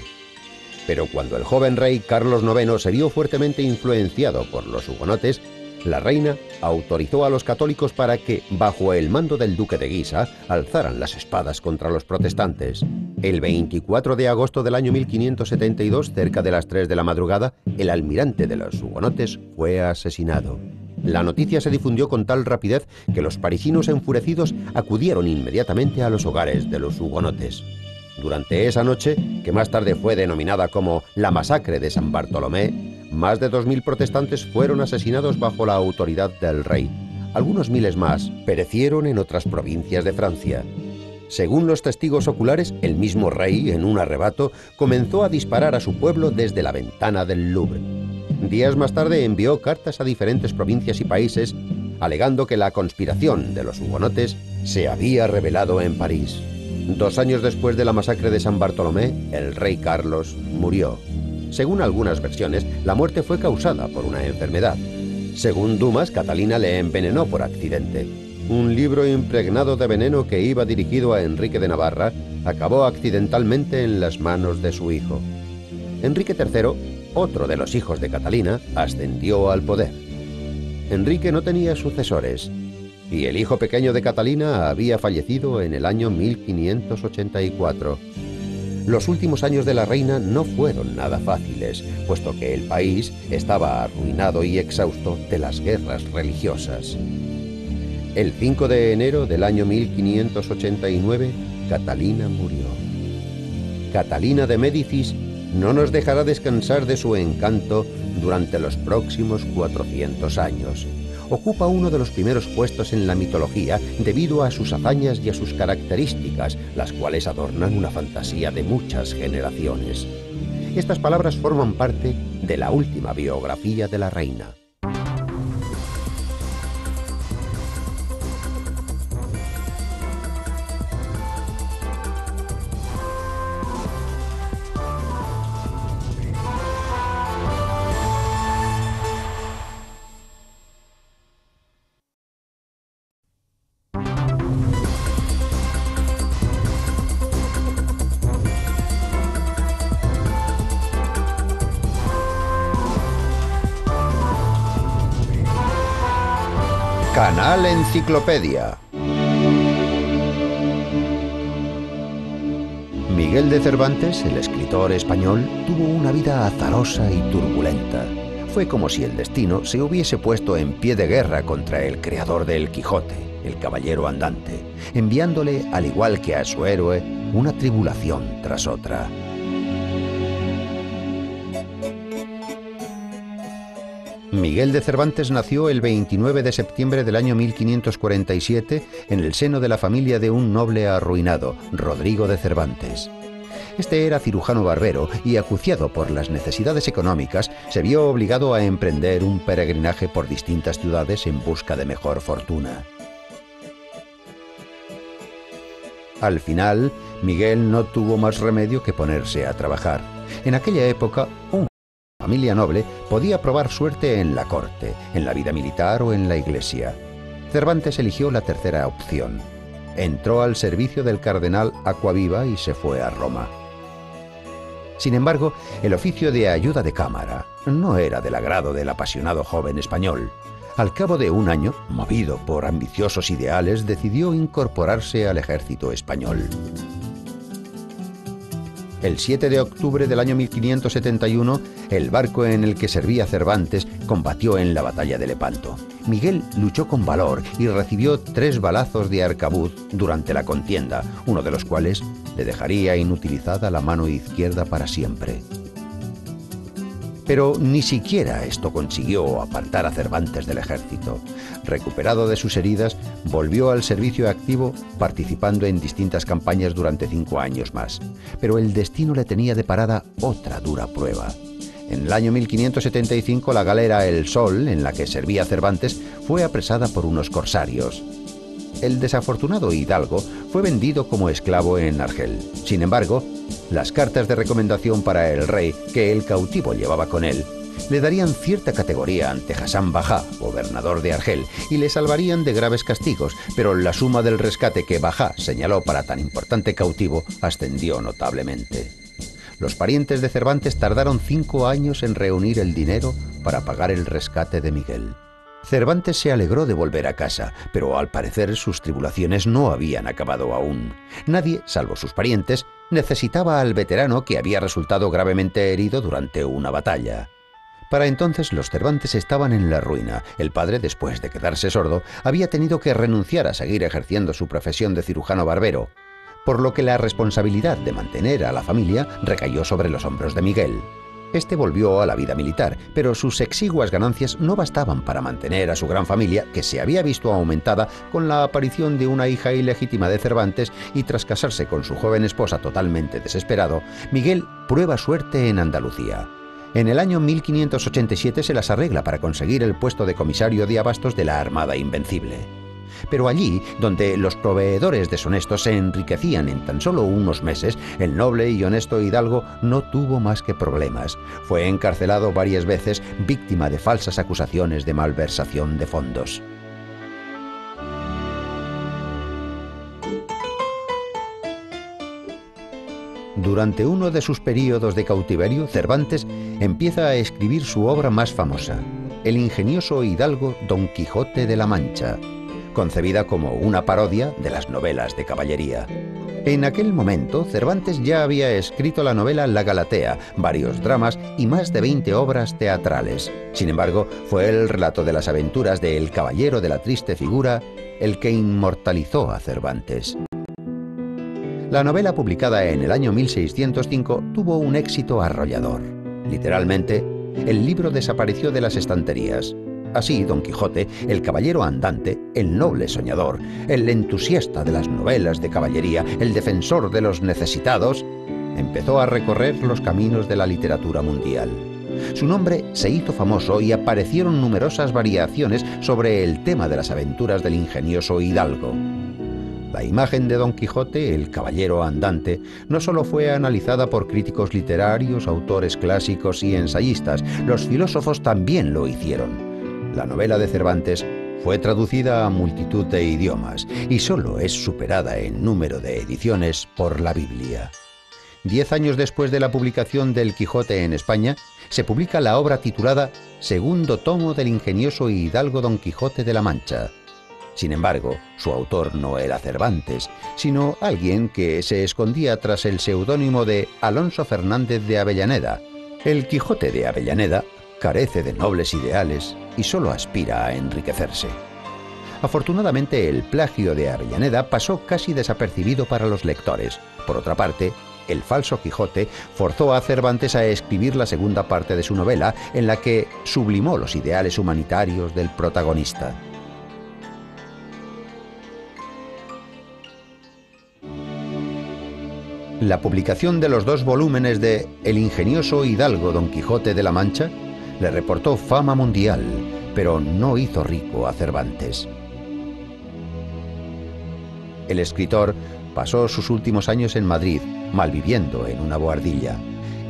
Pero cuando el joven rey Carlos IX se vio fuertemente influenciado por los hugonotes, la reina autorizó a los católicos para que, bajo el mando del duque de Guisa, alzaran las espadas contra los protestantes. El 24 de agosto del año 1572, cerca de las 3 de la madrugada, el almirante de los hugonotes fue asesinado. La noticia se difundió con tal rapidez que los parisinos enfurecidos acudieron inmediatamente a los hogares de los hugonotes. Durante esa noche, que más tarde fue denominada como la masacre de San Bartolomé, más de 2000 protestantes fueron asesinados bajo la autoridad del rey. Algunos miles más perecieron en otras provincias de Francia. Según los testigos oculares, el mismo rey, en un arrebato, comenzó a disparar a su pueblo desde la ventana del Louvre. Días más tarde envió cartas a diferentes provincias y países, alegando que la conspiración de los hugonotes se había revelado en París. 2 años después de la masacre de San Bartolomé, el rey Carlos murió. Según algunas versiones, la muerte fue causada por una enfermedad. Según Dumas, Catalina le envenenó por accidente. Un libro impregnado de veneno que iba dirigido a Enrique de Navarra acabó accidentalmente en las manos de su hijo. Enrique III, otro de los hijos de Catalina, ascendió al poder. Enrique no tenía sucesores, y el hijo pequeño de Catalina había fallecido en el año 1584. Los últimos años de la reina no fueron nada fáciles, puesto que el país estaba arruinado y exhausto de las guerras religiosas. El 5 de enero del año 1589, Catalina murió. Catalina de Médicis no nos dejará descansar de su encanto durante los próximos 400 años. Ocupa uno de los primeros puestos en la mitología debido a sus hazañas y a sus características, las cuales adornan una fantasía de muchas generaciones. Estas palabras forman parte de la última biografía de la reina. Canal Enciclopedia. Miguel de Cervantes, el escritor español, tuvo una vida azarosa y turbulenta. Fue como si el destino se hubiese puesto en pie de guerra contra el creador del Quijote, el caballero andante, enviándole, al igual que a su héroe, una tribulación tras otra. Miguel de Cervantes nació el 29 de septiembre del año 1547 en el seno de la familia de un noble arruinado, Rodrigo de Cervantes. Este era cirujano barbero y, acuciado por las necesidades económicas, se vio obligado a emprender un peregrinaje por distintas ciudades en busca de mejor fortuna. Al final, Miguel no tuvo más remedio que ponerse a trabajar. En aquella época, una familia noble podía probar suerte en la corte, en la vida militar o en la iglesia. Cervantes eligió la tercera opción. Entró al servicio del cardenal Acquaviva y se fue a Roma. Sin embargo, el oficio de ayuda de cámara no era del agrado del apasionado joven español. Al cabo de un año, movido por ambiciosos ideales, decidió incorporarse al ejército español. El 7 de octubre del año 1571, el barco en el que servía Cervantes combatió en la batalla de Lepanto. Miguel luchó con valor y recibió 3 balazos de arcabuz durante la contienda, uno de los cuales le dejaría inutilizada la mano izquierda para siempre. Pero ni siquiera esto consiguió apartar a Cervantes del ejército. Recuperado de sus heridas, volvió al servicio activo, participando en distintas campañas durante 5 años más. Pero el destino le tenía deparada otra dura prueba. En el año 1575, la galera El Sol, en la que servía Cervantes, fue apresada por unos corsarios. El desafortunado hidalgo fue vendido como esclavo en Argel. Sin embargo, las cartas de recomendación para el rey que el cautivo llevaba con él le darían cierta categoría ante Hassan Bajá, gobernador de Argel, y le salvarían de graves castigos, pero la suma del rescate que Bajá señaló para tan importante cautivo ascendió notablemente. Los parientes de Cervantes tardaron 5 años en reunir el dinero para pagar el rescate de Miguel. Cervantes se alegró de volver a casa, pero al parecer sus tribulaciones no habían acabado aún. Nadie, salvo sus parientes, necesitaba al veterano que había resultado gravemente herido durante una batalla. Para entonces los Cervantes estaban en la ruina. El padre, después de quedarse sordo, había tenido que renunciar a seguir ejerciendo su profesión de cirujano barbero, por lo que la responsabilidad de mantener a la familia recayó sobre los hombros de Miguel. Este volvió a la vida militar, pero sus exiguas ganancias no bastaban para mantener a su gran familia, que se había visto aumentada con la aparición de una hija ilegítima de Cervantes, y tras casarse con su joven esposa totalmente desesperado, Miguel prueba suerte en Andalucía. En el año 1587 se las arregla para conseguir el puesto de comisario de abastos de la Armada Invencible. Pero allí, donde los proveedores deshonestos se enriquecían en tan solo unos meses, el noble y honesto hidalgo no tuvo más que problemas. Fue encarcelado varias veces, víctima de falsas acusaciones de malversación de fondos. Durante uno de sus períodos de cautiverio, Cervantes empieza a escribir su obra más famosa, el ingenioso hidalgo Don Quijote de la Mancha, concebida como una parodia de las novelas de caballería. En aquel momento, Cervantes ya había escrito la novela La Galatea, varios dramas y más de 20 obras teatrales. Sin embargo, fue el relato de las aventuras de El Caballero de la Triste Figura el que inmortalizó a Cervantes. La novela, publicada en el año 1605, tuvo un éxito arrollador. Literalmente, el libro desapareció de las estanterías. Así, Don Quijote, el caballero andante, el noble soñador, el entusiasta de las novelas de caballería, el defensor de los necesitados, empezó a recorrer los caminos de la literatura mundial. Su nombre se hizo famoso y aparecieron numerosas variaciones sobre el tema de las aventuras del ingenioso hidalgo. La imagen de Don Quijote, el caballero andante, no solo fue analizada por críticos literarios, autores clásicos y ensayistas, los filósofos también lo hicieron. La novela de Cervantes fue traducida a multitud de idiomas y solo es superada en número de ediciones por la Biblia. 10 años después de la publicación del Quijote en España, se publica la obra titulada Segundo tomo del ingenioso hidalgo Don Quijote de la Mancha. Sin embargo, su autor no era Cervantes, sino alguien que se escondía tras el seudónimo de Alonso Fernández de Avellaneda. El Quijote de Avellaneda carece de nobles ideales y solo aspira a enriquecerse. Afortunadamente, el plagio de Avellaneda pasó casi desapercibido para los lectores. Por otra parte, el falso Quijote forzó a Cervantes a escribir la segunda parte de su novela, en la que sublimó los ideales humanitarios del protagonista. La publicación de los 2 volúmenes de El ingenioso hidalgo Don Quijote de la Mancha le reportó fama mundial, pero no hizo rico a Cervantes. El escritor pasó sus últimos años en Madrid, malviviendo en una bohardilla.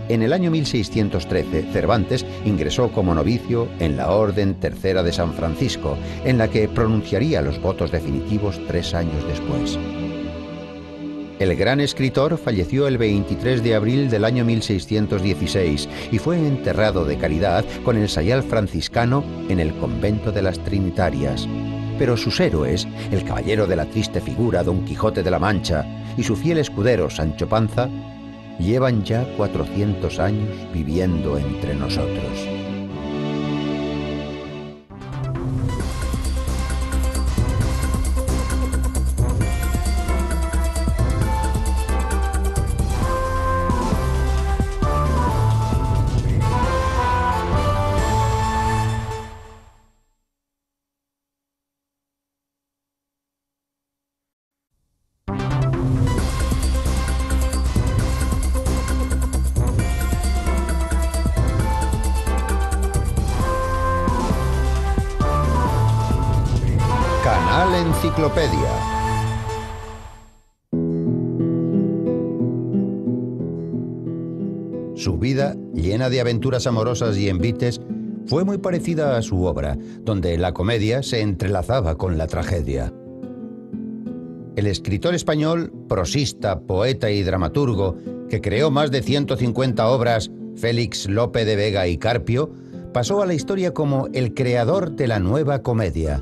En el año 1613, Cervantes ingresó como novicio en la Orden Tercera de San Francisco, en la que pronunciaría los votos definitivos 3 años después. El gran escritor falleció el 23 de abril del año 1616 y fue enterrado de caridad con el sayal franciscano en el convento de las Trinitarias. Pero sus héroes, el caballero de la triste figura Don Quijote de la Mancha y su fiel escudero Sancho Panza, llevan ya 400 años viviendo entre nosotros. Canal Enciclopedia. Su vida, llena de aventuras amorosas y envites, fue muy parecida a su obra, donde la comedia se entrelazaba con la tragedia. El escritor español, prosista, poeta y dramaturgo, que creó más de 150 obras, Félix Lope de Vega y Carpio, pasó a la historia como el creador de la nueva comedia.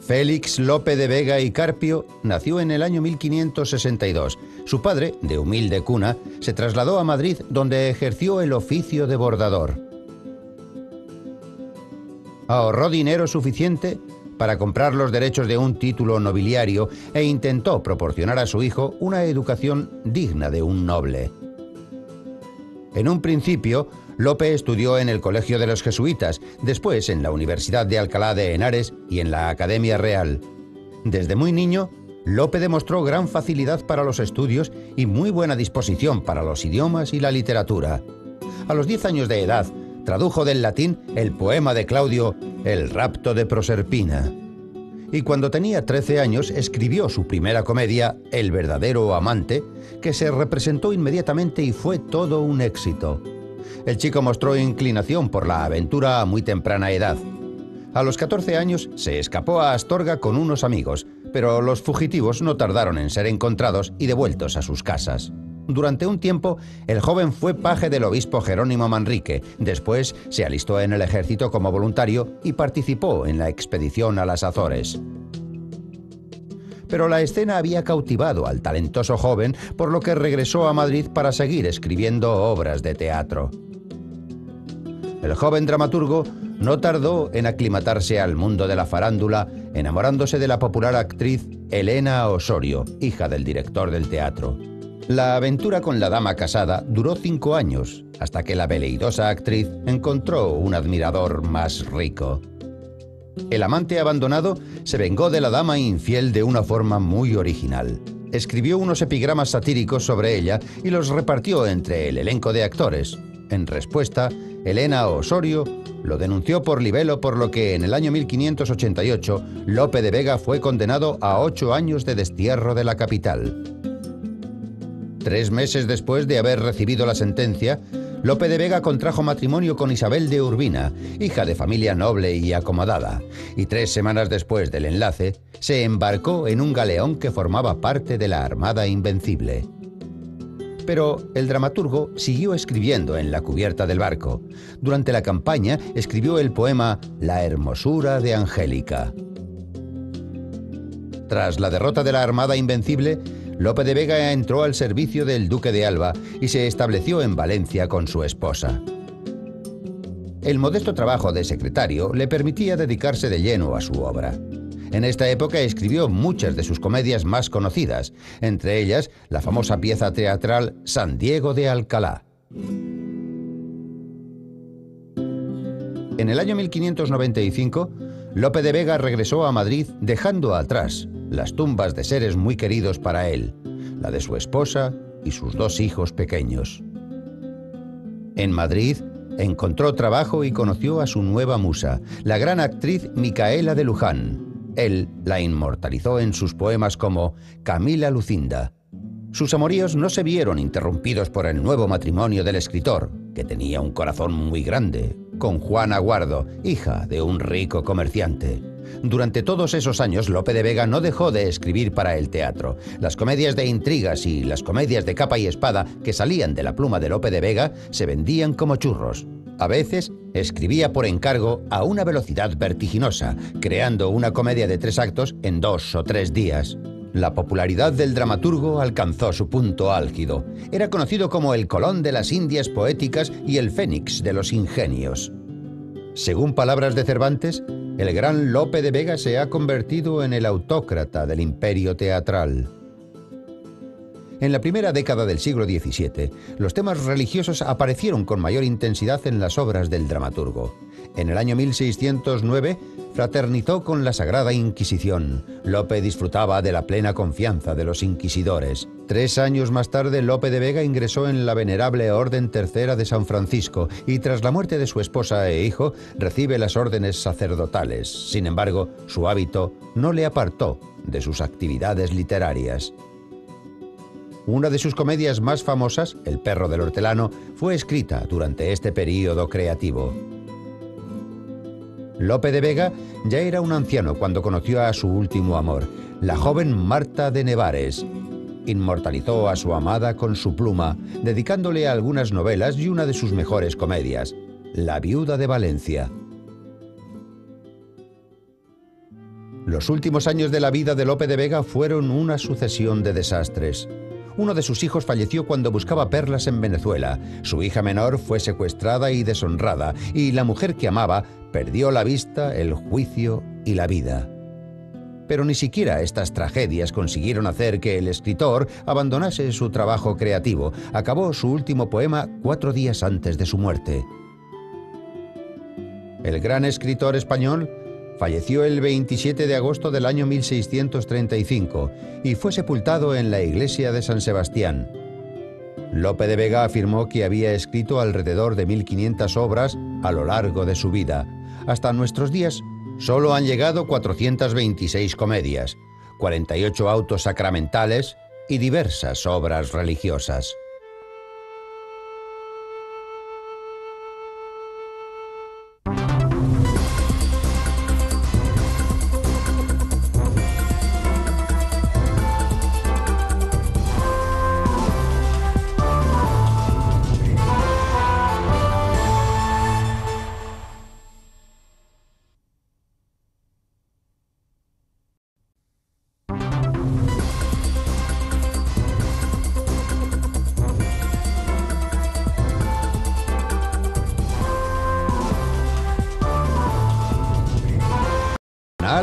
Félix Lope de Vega y Carpio nació en el año 1562. Su padre, de humilde cuna, se trasladó a Madrid, donde ejerció el oficio de bordador. Ahorró dinero suficiente para comprar los derechos de un título nobiliario e intentó proporcionar a su hijo una educación digna de un noble. En un principio, Lope estudió en el Colegio de los Jesuitas, después en la Universidad de Alcalá de Henares y en la Academia Real. Desde muy niño, Lope demostró gran facilidad para los estudios y muy buena disposición para los idiomas y la literatura. A los 10 años de edad, tradujo del latín el poema de Claudio, El rapto de Proserpina. Y cuando tenía 13 años, escribió su primera comedia, El verdadero amante, que se representó inmediatamente y fue todo un éxito. El chico mostró inclinación por la aventura a muy temprana edad. A los 14 años se escapó a Astorga con unos amigos, pero los fugitivos no tardaron en ser encontrados y devueltos a sus casas. Durante un tiempo, el joven fue paje del obispo Jerónimo Manrique. Después se alistó en el ejército como voluntario y participó en la expedición a las Azores. Pero la escena había cautivado al talentoso joven, por lo que regresó a Madrid para seguir escribiendo obras de teatro. El joven dramaturgo no tardó en aclimatarse al mundo de la farándula, enamorándose de la popular actriz Elena Osorio, hija del director del teatro. La aventura con la dama casada duró 5 años, hasta que la veleidosa actriz encontró un admirador más rico. El amante abandonado se vengó de la dama infiel de una forma muy original. Escribió unos epigramas satíricos sobre ella y los repartió entre el elenco de actores. En respuesta, Elena Osorio lo denunció por libelo, por lo que en el año 1588 Lope de Vega fue condenado a 8 años de destierro de la capital. 3 meses después de haber recibido la sentencia, Lope de Vega contrajo matrimonio con Isabel de Urbina, hija de familia noble y acomodada, y 3 semanas después del enlace, se embarcó en un galeón que formaba parte de la Armada Invencible. Pero el dramaturgo siguió escribiendo en la cubierta del barco. Durante la campaña escribió el poema La hermosura de Angélica. Tras la derrota de la Armada Invencible, Lope de Vega entró al servicio del duque de Alba y se estableció en Valencia con su esposa. El modesto trabajo de secretario le permitía dedicarse de lleno a su obra. En esta época escribió muchas de sus comedias más conocidas, entre ellas la famosa pieza teatral San Diego de Alcalá. En el año 1595, Lope de Vega regresó a Madrid dejando atrás las tumbas de seres muy queridos para él, la de su esposa y sus 2 hijos pequeños. En Madrid encontró trabajo y conoció a su nueva musa, la gran actriz Micaela de Luján. Él la inmortalizó en sus poemas como Camila Lucinda. Sus amoríos no se vieron interrumpidos por el nuevo matrimonio del escritor, que tenía un corazón muy grande, con Juana Guardo, hija de un rico comerciante. Durante todos esos años, Lope de Vega no dejó de escribir para el teatro. Las comedias de intrigas y las comedias de capa y espada que salían de la pluma de Lope de Vega se vendían como churros. A veces escribía por encargo a una velocidad vertiginosa, creando una comedia de 3 actos en 2 o 3 días. La popularidad del dramaturgo alcanzó su punto álgido. Era conocido como el Colón de las Indias poéticas y el Fénix de los ingenios. Según palabras de Cervantes, el gran Lope de Vega se ha convertido en el autócrata del imperio teatral. En la primera década del siglo XVII, los temas religiosos aparecieron con mayor intensidad en las obras del dramaturgo. En el año 1609, fraternizó con la Sagrada Inquisición. Lope disfrutaba de la plena confianza de los inquisidores. 3 años más tarde, Lope de Vega ingresó en la venerable Orden Tercera de San Francisco y, tras la muerte de su esposa e hijo, recibe las órdenes sacerdotales. Sin embargo, su hábito no le apartó de sus actividades literarias. Una de sus comedias más famosas, El perro del hortelano, fue escrita durante este período creativo. Lope de Vega ya era un anciano cuando conoció a su último amor, la joven Marta de Nevares. Inmortalizó a su amada con su pluma, dedicándole algunas novelas y una de sus mejores comedias, La viuda de Valencia. Los últimos años de la vida de Lope de Vega fueron una sucesión de desastres. Uno de sus hijos falleció cuando buscaba perlas en Venezuela. Su hija menor fue secuestrada y deshonrada, y la mujer que amaba perdió la vista, el juicio y la vida. Pero ni siquiera estas tragedias consiguieron hacer que el escritor abandonase su trabajo creativo. Acabó su último poema 4 días antes de su muerte. El gran escritor español falleció el 27 de agosto del año 1635 y fue sepultado en la iglesia de San Sebastián. Lope de Vega afirmó que había escrito alrededor de 1500 obras a lo largo de su vida. Hasta nuestros días solo han llegado 426 comedias, 48 autos sacramentales y diversas obras religiosas.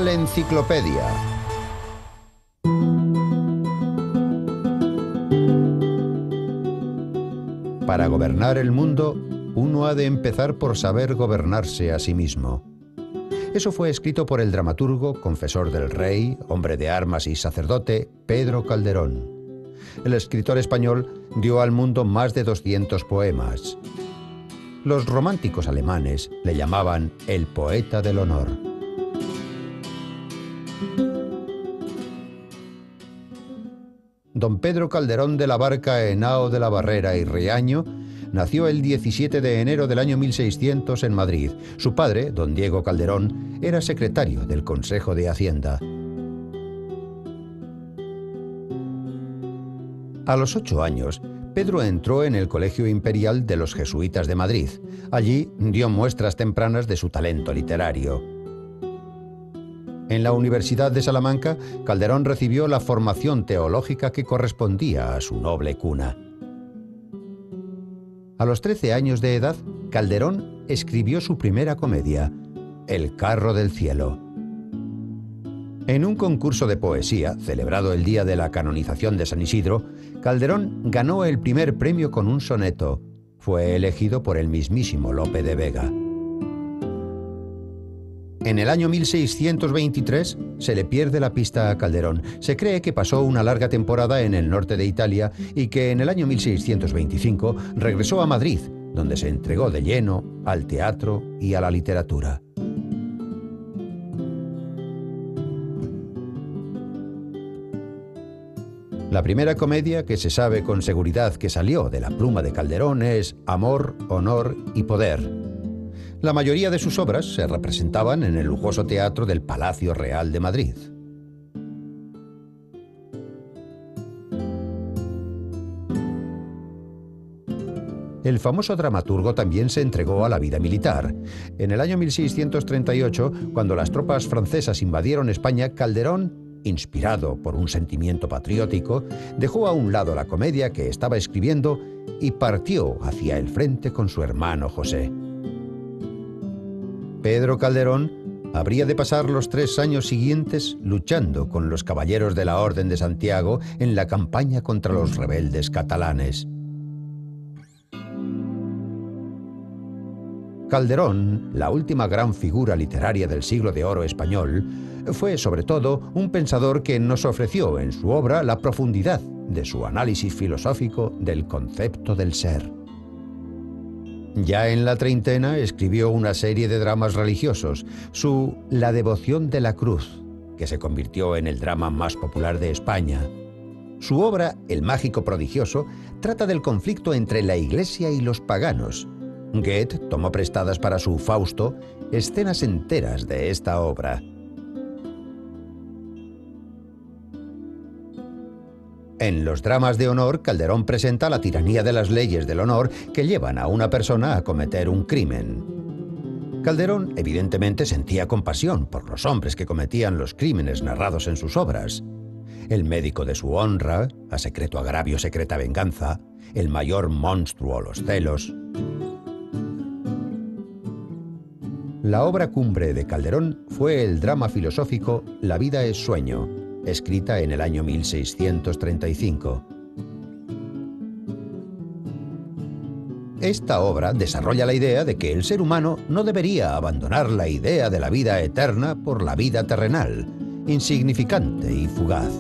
Enciclopedia. Para gobernar el mundo, uno ha de empezar por saber gobernarse a sí mismo. Eso fue escrito por el dramaturgo, confesor del rey, hombre de armas y sacerdote, Pedro Calderón. El escritor español dio al mundo más de 200 poemas. Los románticos alemanes le llamaban el poeta del honor. Don Pedro Calderón de la Barca, Henao de la Barrera y Riaño nació el 17 de enero del año 1600 en Madrid. Su padre, don Diego Calderón, era secretario del Consejo de Hacienda. A los 8 años, Pedro entró en el Colegio Imperial de los Jesuitas de Madrid. Allí dio muestras tempranas de su talento literario. En la Universidad de Salamanca, Calderón recibió la formación teológica que correspondía a su noble cuna. A los 13 años de edad, Calderón escribió su primera comedia, El carro del cielo. En un concurso de poesía, celebrado el día de la canonización de San Isidro, Calderón ganó el primer premio con un soneto. Fue elegido por el mismísimo Lope de Vega. En el año 1623 se le pierde la pista a Calderón. Se cree que pasó una larga temporada en el norte de Italia y que en el año 1625 regresó a Madrid, donde se entregó de lleno al teatro y a la literatura. La primera comedia que se sabe con seguridad que salió de la pluma de Calderón es Amor, Honor y Poder. La mayoría de sus obras se representaban en el lujoso teatro del Palacio Real de Madrid. El famoso dramaturgo también se entregó a la vida militar. En el año 1638, cuando las tropas francesas invadieron España, Calderón, inspirado por un sentimiento patriótico, dejó a un lado la comedia que estaba escribiendo y partió hacia el frente con su hermano José. Pedro Calderón habría de pasar los 3 años siguientes luchando con los caballeros de la Orden de Santiago en la campaña contra los rebeldes catalanes. Calderón, la última gran figura literaria del siglo de oro español, fue sobre todo un pensador que nos ofreció en su obra la profundidad de su análisis filosófico del concepto del ser. Ya en la treintena escribió una serie de dramas religiosos, su La devoción de la cruz, que se convirtió en el drama más popular de España. Su obra, El mágico prodigioso, trata del conflicto entre la Iglesia y los paganos. Goethe tomó prestadas para su Fausto escenas enteras de esta obra. En los dramas de honor, Calderón presenta la tiranía de las leyes del honor que llevan a una persona a cometer un crimen. Calderón evidentemente sentía compasión por los hombres que cometían los crímenes narrados en sus obras. El médico de su honra, A secreto agravio, secreta venganza, El mayor monstruo, los celos. La obra cumbre de Calderón fue el drama filosófico La vida es sueño, escrita en el año 1635. Esta obra desarrolla la idea de que el ser humano no debería abandonar la idea de la vida eterna por la vida terrenal, insignificante y fugaz.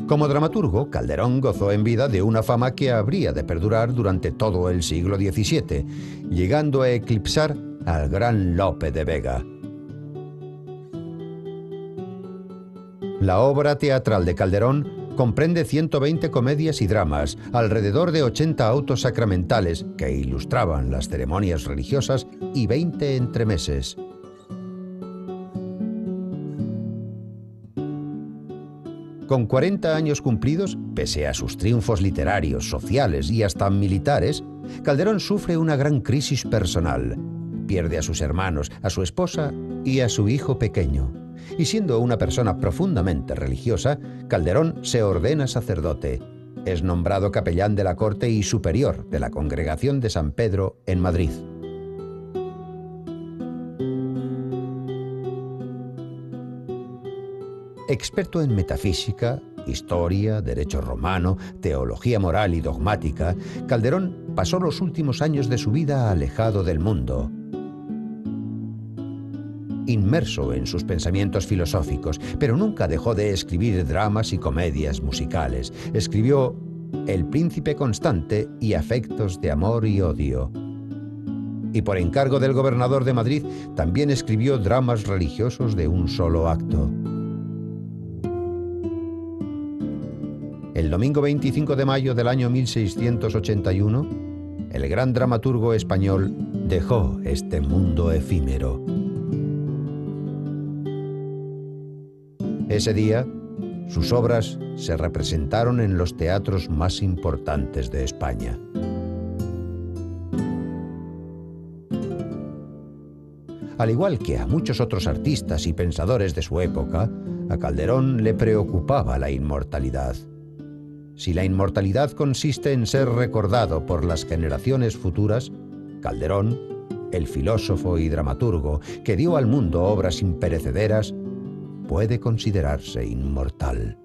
Como dramaturgo, Calderón gozó en vida de una fama que habría de perdurar durante todo el siglo XVII, llegando a eclipsar al gran Lope de Vega. La obra teatral de Calderón comprende 120 comedias y dramas, alrededor de 80 autos sacramentales que ilustraban las ceremonias religiosas y 20 entremeses. Con 40 años cumplidos, pese a sus triunfos literarios, sociales y hasta militares, Calderón sufre una gran crisis personal. Pierde a sus hermanos, a su esposa y a su hijo pequeño. Y siendo una persona profundamente religiosa, Calderón se ordena sacerdote. Es nombrado capellán de la corte y superior de la Congregación de San Pedro en Madrid. Experto en metafísica, historia, derecho romano, teología moral y dogmática, Calderón pasó los últimos años de su vida alejado del mundo, inmerso en sus pensamientos filosóficos, pero nunca dejó de escribir dramas y comedias musicales. Escribió El príncipe constante y Afectos de amor y odio. Y por encargo del gobernador de Madrid, también escribió dramas religiosos de un solo acto. El domingo 25 de mayo del año 1681, el gran dramaturgo español dejó este mundo efímero. Ese día, sus obras se representaron en los teatros más importantes de España. Al igual que a muchos otros artistas y pensadores de su época, a Calderón le preocupaba la inmortalidad. Si la inmortalidad consiste en ser recordado por las generaciones futuras, Calderón, el filósofo y dramaturgo que dio al mundo obras imperecederas, puede considerarse inmortal.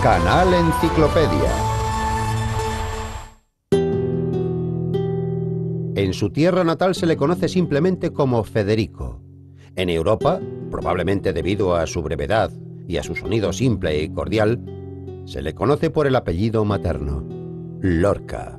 Canal Enciclopedia. En su tierra natal se le conoce simplemente como Federico. En Europa, probablemente debido a su brevedad y a su sonido simple y cordial, se le conoce por el apellido materno, Lorca.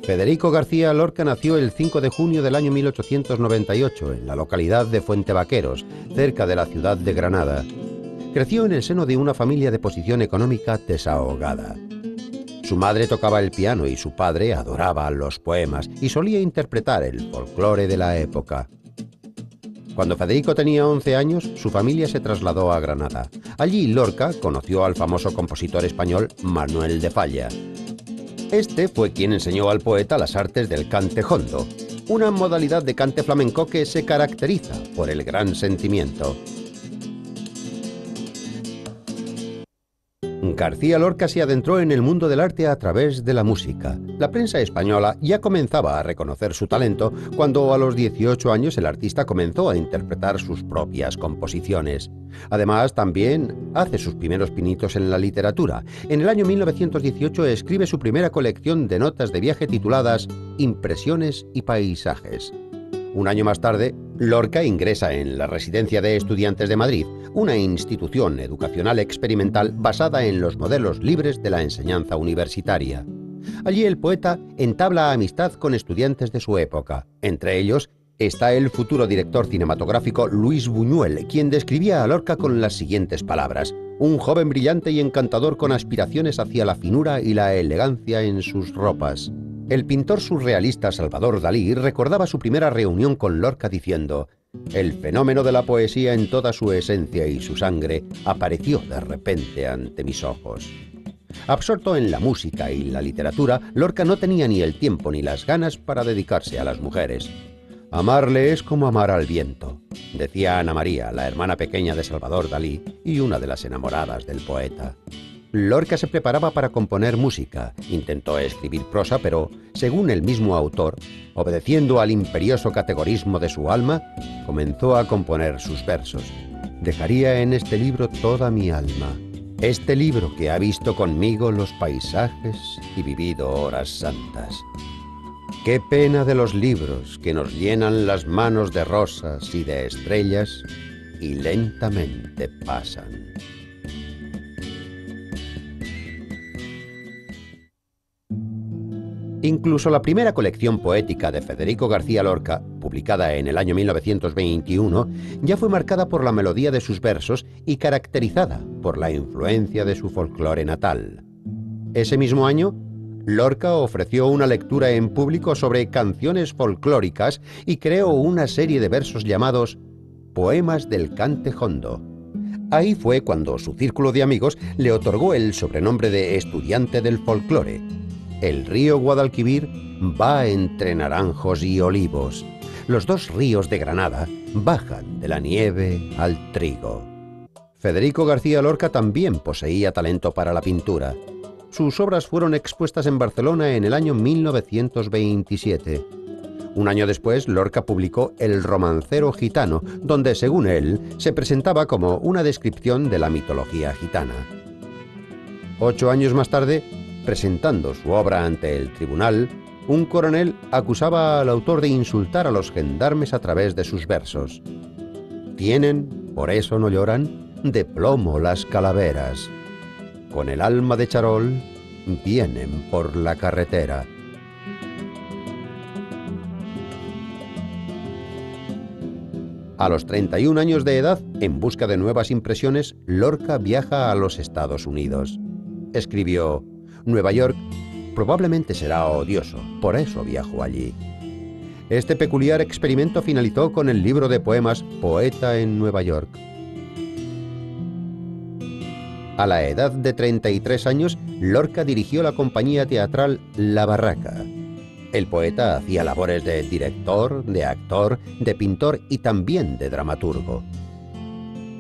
Federico García Lorca nació el 5 de junio del año 1898 en la localidad de Fuentevaqueros, cerca de la ciudad de Granada. Creció en el seno de una familia de posición económica desahogada. Su madre tocaba el piano y su padre adoraba los poemas y solía interpretar el folclore de la época. Cuando Federico tenía 11 años, su familia se trasladó a Granada. Allí Lorca conoció al famoso compositor español Manuel de Falla. Este fue quien enseñó al poeta las artes del cante jondo, una modalidad de cante flamenco que se caracteriza por el gran sentimiento. García Lorca se adentró en el mundo del arte a través de la música. La prensa española ya comenzaba a reconocer su talento cuando a los 18 años el artista comenzó a interpretar sus propias composiciones. Además, también hace sus primeros pinitos en la literatura. En el año 1918 escribe su primera colección de notas de viaje tituladas Impresiones y Paisajes. Un año más tarde, Lorca ingresa en la Residencia de Estudiantes de Madrid, una institución educacional experimental basada en los modelos libres de la enseñanza universitaria. Allí el poeta entabla amistad con estudiantes de su época. Entre ellos está el futuro director cinematográfico Luis Buñuel, quien describía a Lorca con las siguientes palabras: un joven brillante y encantador con aspiraciones hacia la finura y la elegancia en sus ropas. El pintor surrealista Salvador Dalí recordaba su primera reunión con Lorca diciendo: el fenómeno de la poesía en toda su esencia y su sangre apareció de repente ante mis ojos. Absorto en la música y la literatura, Lorca no tenía ni el tiempo ni las ganas para dedicarse a las mujeres. Amarle es como amar al viento, decía Ana María, la hermana pequeña de Salvador Dalí y una de las enamoradas del poeta. Lorca se preparaba para componer música, intentó escribir prosa, pero, según el mismo autor, obedeciendo al imperioso categorismo de su alma, comenzó a componer sus versos. Dejaría en este libro toda mi alma, este libro que ha visto conmigo los paisajes y vivido horas santas. Qué pena de los libros que nos llenan las manos de rosas y de estrellas y lentamente pasan. Incluso la primera colección poética de Federico García Lorca, publicada en el año 1921, ya fue marcada por la melodía de sus versos y caracterizada por la influencia de su folclore natal. Ese mismo año, Lorca ofreció una lectura en público sobre canciones folclóricas y creó una serie de versos llamados Poemas del Cante Jondo. Ahí fue cuando su círculo de amigos le otorgó el sobrenombre de estudiante del folclore. El río Guadalquivir va entre naranjos y olivos. Los dos ríos de Granada bajan de la nieve al trigo. Federico García Lorca también poseía talento para la pintura. Sus obras fueron expuestas en Barcelona en el año 1927. Un año después, Lorca publicó El romancero gitano, donde, según él, se presentaba como una descripción de la mitología gitana. 8 años más tarde, presentando su obra ante el tribunal, un coronel acusaba al autor de insultar a los gendarmes a través de sus versos. Tienen, por eso no lloran, de plomo las calaveras. Con el alma de charol, vienen por la carretera. A los 31 años de edad, en busca de nuevas impresiones, Lorca viaja a los Estados Unidos. Escribió: Nueva York probablemente será odioso, por eso viajo allí. Este peculiar experimento finalizó con el libro de poemas Poeta en Nueva York. A la edad de 33 años, Lorca dirigió la compañía teatral La Barraca. El poeta hacía labores de director, de actor, de pintor y también de dramaturgo.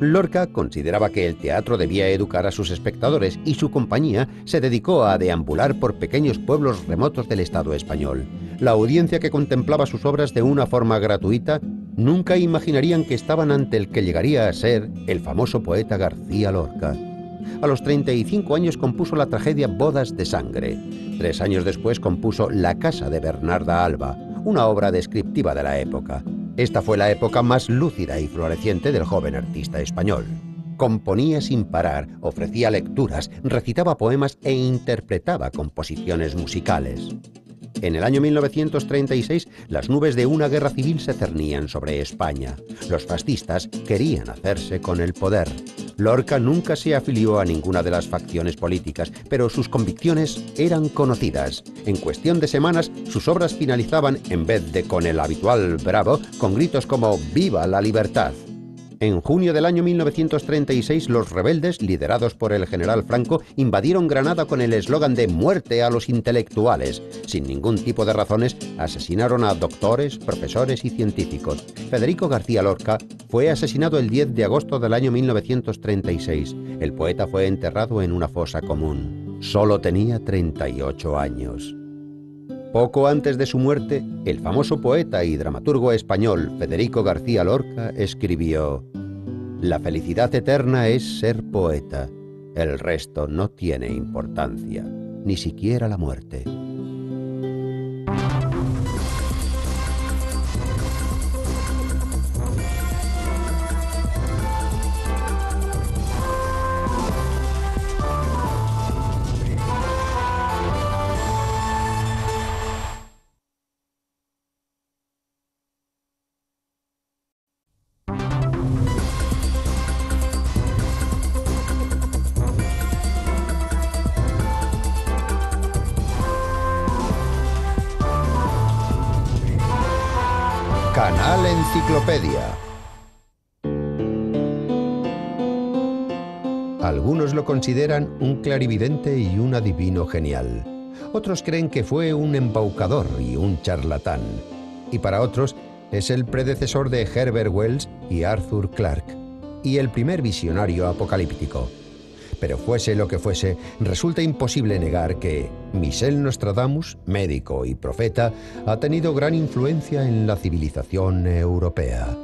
Lorca consideraba que el teatro debía educar a sus espectadores y su compañía se dedicó a deambular por pequeños pueblos remotos del Estado español. La audiencia que contemplaba sus obras de una forma gratuita nunca imaginarían que estaban ante el que llegaría a ser el famoso poeta García Lorca. A los 35 años compuso la tragedia Bodas de Sangre. 3 años después compuso La casa de Bernarda Alba, una obra descriptiva de la época. Esta fue la época más lúcida y floreciente del joven artista español. Componía sin parar, ofrecía lecturas, recitaba poemas e interpretaba composiciones musicales. En el año 1936, las nubes de una guerra civil se cernían sobre España. Los fascistas querían hacerse con el poder. Lorca nunca se afilió a ninguna de las facciones políticas, pero sus convicciones eran conocidas. En cuestión de semanas, sus obras finalizaban, en vez de con el habitual bravo, con gritos como ¡Viva la libertad! En junio del año 1936, los rebeldes, liderados por el general Franco, invadieron Granada con el eslogan de «Muerte a los intelectuales». Sin ningún tipo de razones, asesinaron a doctores, profesores y científicos. Federico García Lorca fue asesinado el 10 de agosto del año 1936. El poeta fue enterrado en una fosa común. Solo tenía 38 años. Poco antes de su muerte, el famoso poeta y dramaturgo español Federico García Lorca escribió: «La felicidad eterna es ser poeta. El resto no tiene importancia, ni siquiera la muerte». Canal Enciclopedia. Algunos lo consideran un clarividente y un adivino genial. Otros creen que fue un embaucador y un charlatán. Y para otros es el predecesor de Herbert Wells y Arthur Clarke, y el primer visionario apocalíptico. Pero fuese lo que fuese, resulta imposible negar que Michel Nostradamus, médico y profeta, ha tenido gran influencia en la civilización europea.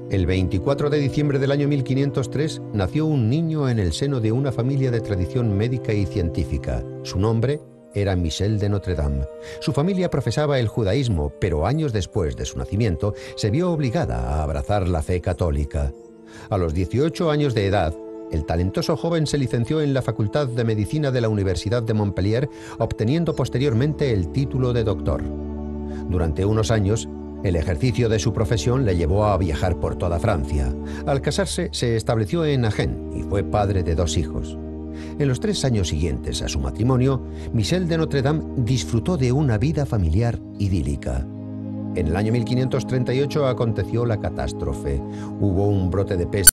El 24 de diciembre del año 1503 nació un niño en el seno de una familia de tradición médica y científica. Su nombre era Michel de Notre Dame. Su familia profesaba el judaísmo, pero años después de su nacimiento se vio obligada a abrazar la fe católica. A los 18 años de edad, el talentoso joven se licenció en la Facultad de Medicina de la Universidad de Montpellier, obteniendo posteriormente el título de doctor. Durante unos años, el ejercicio de su profesión le llevó a viajar por toda Francia. Al casarse, se estableció en Agen y fue padre de 2 hijos. En los 3 años siguientes a su matrimonio, Michel de Notre Dame disfrutó de una vida familiar idílica. En el año 1538 aconteció la catástrofe. Hubo un brote de peste